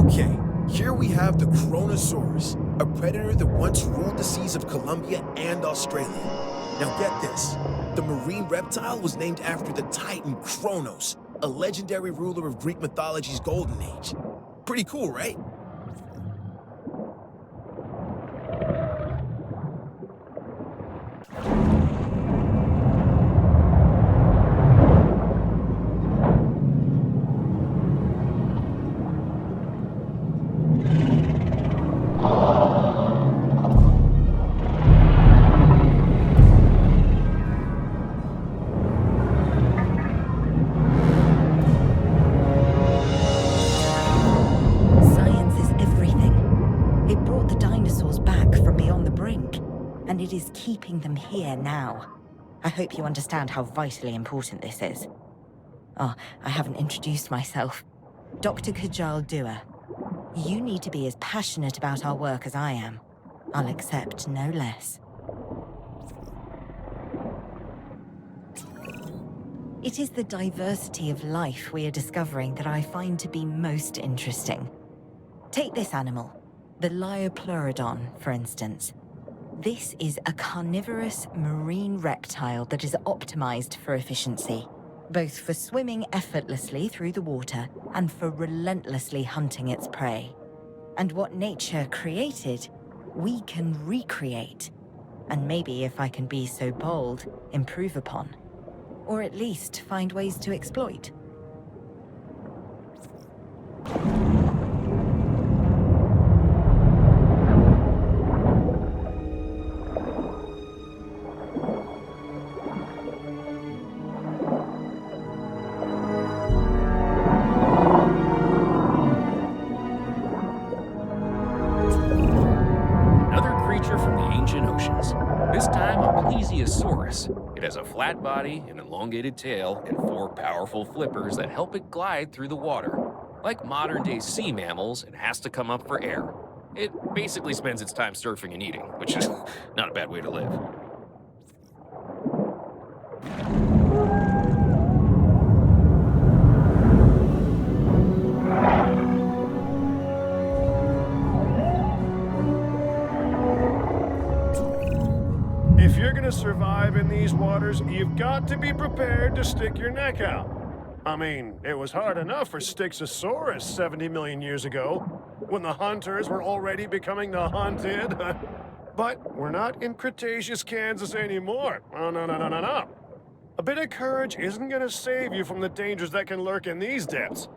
Speaker 3: Okay, here we have the Kronosaurus, a predator that once ruled the seas of Colombia and Australia. Now get this, the marine reptile was named after the Titan Kronos, a legendary ruler of Greek mythology's golden age. Pretty cool, right?
Speaker 7: And it is keeping them here now. I hope you understand how vitally important this is. Oh, I haven't introduced myself. Dr. Kajal Dua. You need to be as passionate about our work as I am. I'll accept no less. It is the diversity of life we are discovering that I find to be most interesting. Take this animal, the Liopleurodon, for instance. This is a carnivorous marine reptile that is optimized for efficiency, both for swimming effortlessly through the water and for relentlessly hunting its prey. And what nature created, we can recreate. And maybe, if I can be so bold, improve upon. Or at least find ways to exploit.
Speaker 5: This time a plesiosaurus. It has a flat body, an elongated tail, and 4 powerful flippers that help it glide through the water. Like modern-day sea mammals, it has to come up for air. It basically spends its time surfing and eating, which is not a bad way to live.
Speaker 2: If you're gonna survive in these waters, you've got to be prepared to stick your neck out. I mean, it was hard enough for Styxosaurus 70 million years ago, when the hunters were already becoming the hunted. But we're not in Cretaceous Kansas anymore. Oh, no. A bit of courage isn't gonna save you from the dangers that can lurk in these depths.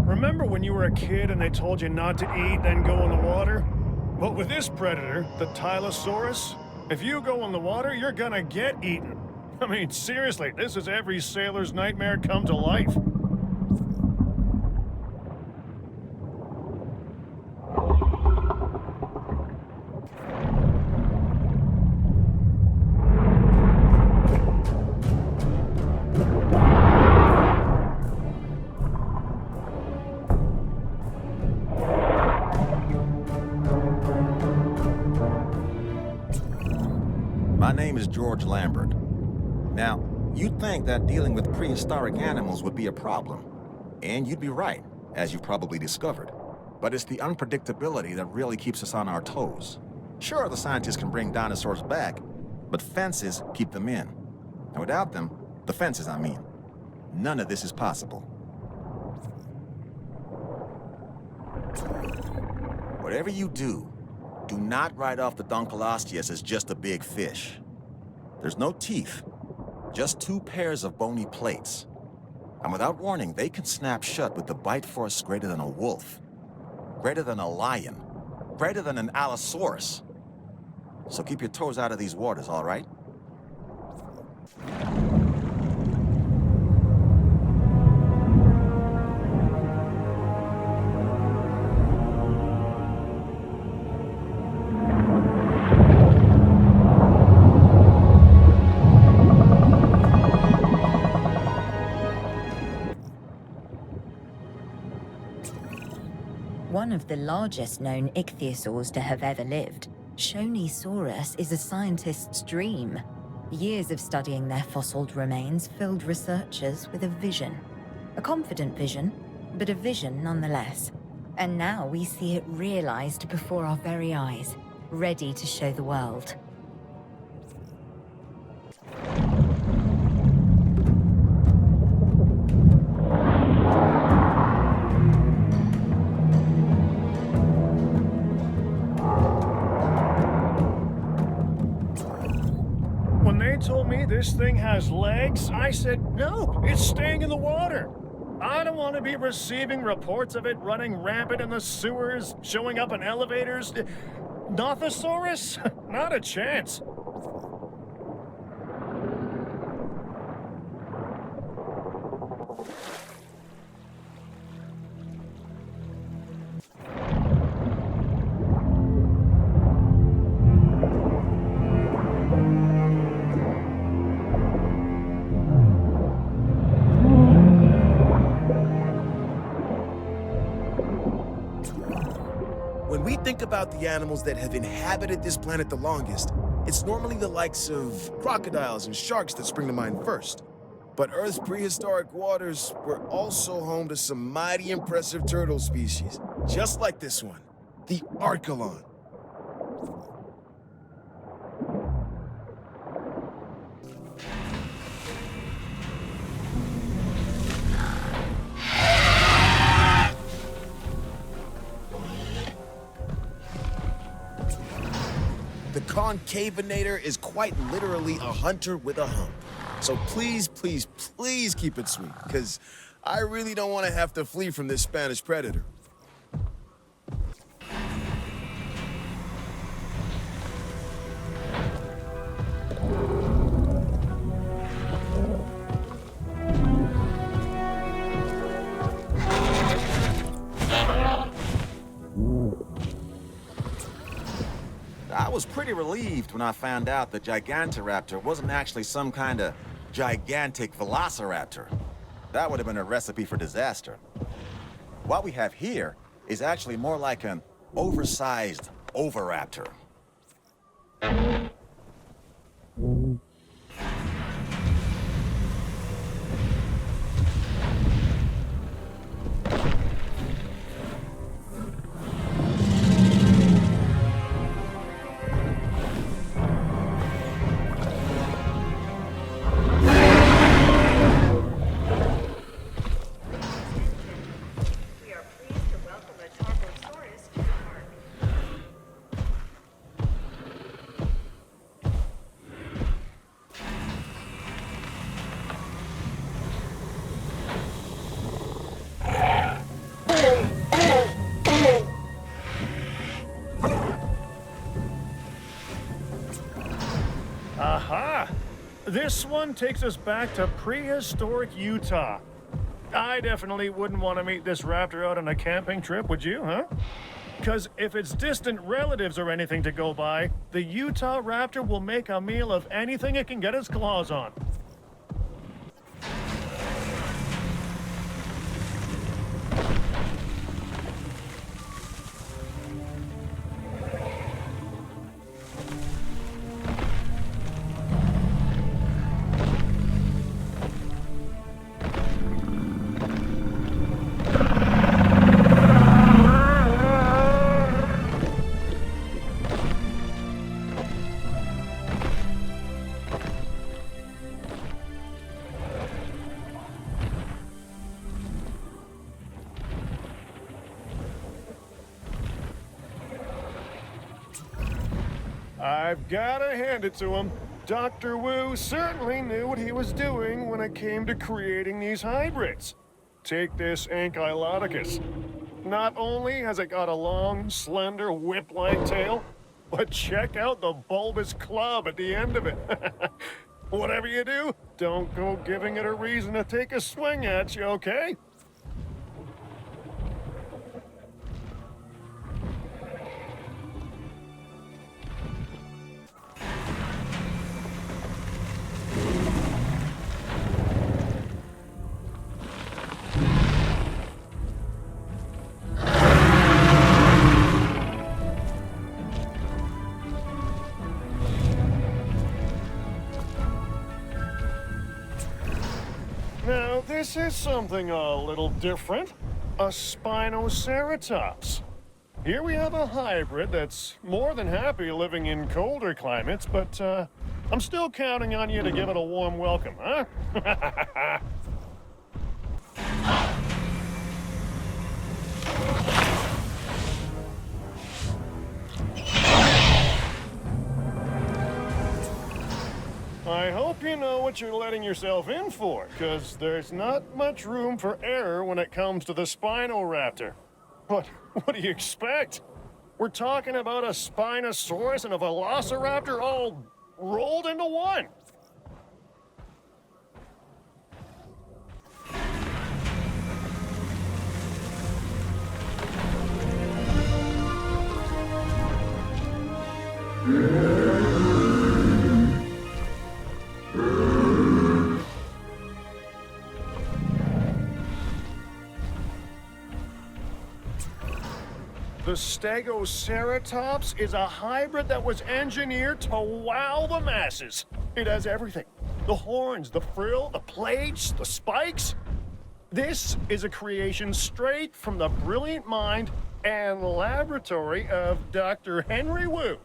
Speaker 2: Remember when you were a kid and they told you not to eat, then go in the water? Well, with this predator, the Tylosaurus, if you go in the water, you're gonna get eaten. I mean, seriously, this is every sailor's nightmare come to life.
Speaker 4: My name is George Lambert. Now, you'd think that dealing with prehistoric animals would be a problem. And you'd be right, as you've probably discovered. But it's the unpredictability that really keeps us on our toes. Sure, the scientists can bring dinosaurs back, but fences keep them in. And without them, the fences, I mean, none of this is possible. Whatever you do, do not write off the Dunkleosteus as just a big fish. There's no teeth, just 2 pairs of bony plates. And without warning, they can snap shut with the bite force greater than a wolf, greater than a lion, greater than an Allosaurus. So keep your toes out of these waters, all right?
Speaker 7: One of the largest known ichthyosaurs to have ever lived, Shonisaurus is a scientist's dream. Years of studying their fossiled remains filled researchers with a vision. A confident vision, but a vision nonetheless. And now we see it realized before our very eyes, ready to show the world.
Speaker 2: When they told me this thing has legs, I said, no, it's staying in the water. I don't want to be receiving reports of it running rampant in the sewers, showing up in elevators. Nothosaurus? Not a chance.
Speaker 3: about the animals that have inhabited this planet the longest, it's normally the likes of crocodiles and sharks that spring to mind first. But Earth's prehistoric waters were also home to some mighty impressive turtle species, just like this one, the Archelon. The Concavinator is quite literally a hunter with a hump. So please, please, please keep it sweet, because I really don't want to have to flee from this Spanish predator.
Speaker 4: I was pretty relieved when I found out the Gigantoraptor wasn't actually some kind of gigantic velociraptor. That would have been a recipe for disaster. What we have here is actually more like an oversized oviraptor.
Speaker 8: We are pleased to welcome a Tarbosaurus to the park.
Speaker 2: Aha! This one takes us back to prehistoric Utah. I definitely wouldn't want to meet this raptor out on a camping trip, would you, huh? Because if it's distant relatives or anything to go by, the Utah raptor will make a meal of anything it can get its claws on. I've gotta hand it to him. Dr. Wu certainly knew what he was doing when it came to creating these hybrids. Take this Ankylodocus. Not only has it got a long, slender, whip-like tail, but check out the bulbous club at the end of it. Whatever you do, don't go giving it a reason to take a swing at you, okay? Now, this is something a little different. A Spinoceratops. Here we have a hybrid that's more than happy living in colder climates, but I'm still counting on you to give it a warm welcome, huh? I hope you know what you're letting yourself in for, because there's not much room for error when it comes to the Spinoraptor. What do you expect? We're talking about a Spinosaurus and a Velociraptor all rolled into one. The Stegoceratops is a hybrid that was engineered to wow the masses. It has everything. The horns, the frill, the plates, the spikes. This is a creation straight from the brilliant mind and laboratory of Dr. Henry Wu.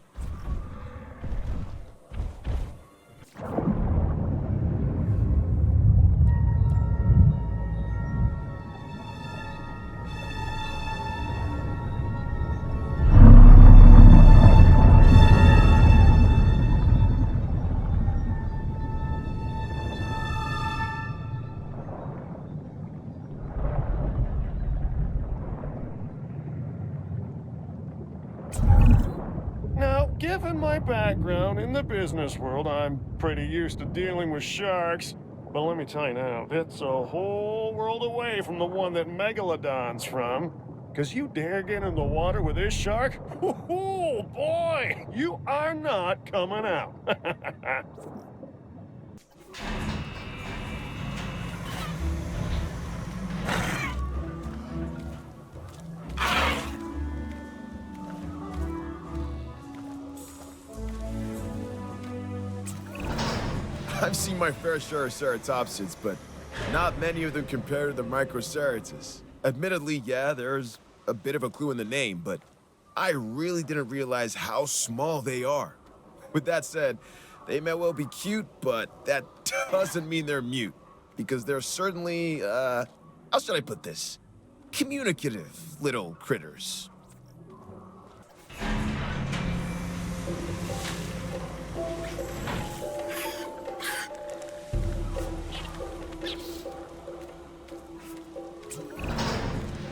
Speaker 2: Now, given my background in the business world, I'm pretty used to dealing with sharks. But let me tell you now, it's a whole world away from the one that Megalodon's from. Because you dare get in the water with this shark? Oh boy, you are not coming out.
Speaker 3: I've seen my fair share of ceratopsids, but not many of them compare to the Microceratus. Admittedly, yeah, there's a bit of a clue in the name, but I really didn't realize how small they are. With that said, they may well be cute, but that doesn't mean they're mute, because they're certainly, how should I put this? Communicative little critters.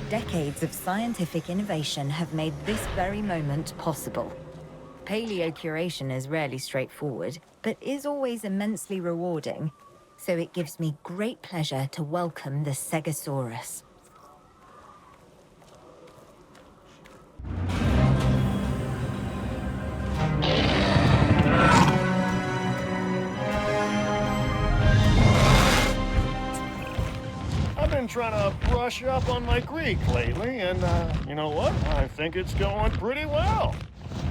Speaker 7: Decades of scientific innovation have made this very moment possible. Paleocuration is rarely straightforward, but is always immensely rewarding, so it gives me great pleasure to welcome the Stegosaurus.
Speaker 2: I've been trying to brush up on my Greek lately, and you know what? I think it's going pretty well.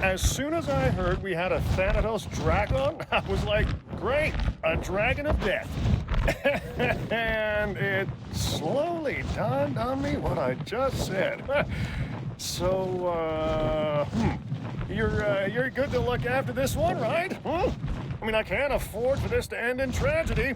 Speaker 2: As soon as I heard we had a Thanatos dragon, I was like, great, a dragon of death. And it slowly dawned on me what I just said. So, you're good to look after this one, right? I mean, I can't afford for this to end in tragedy.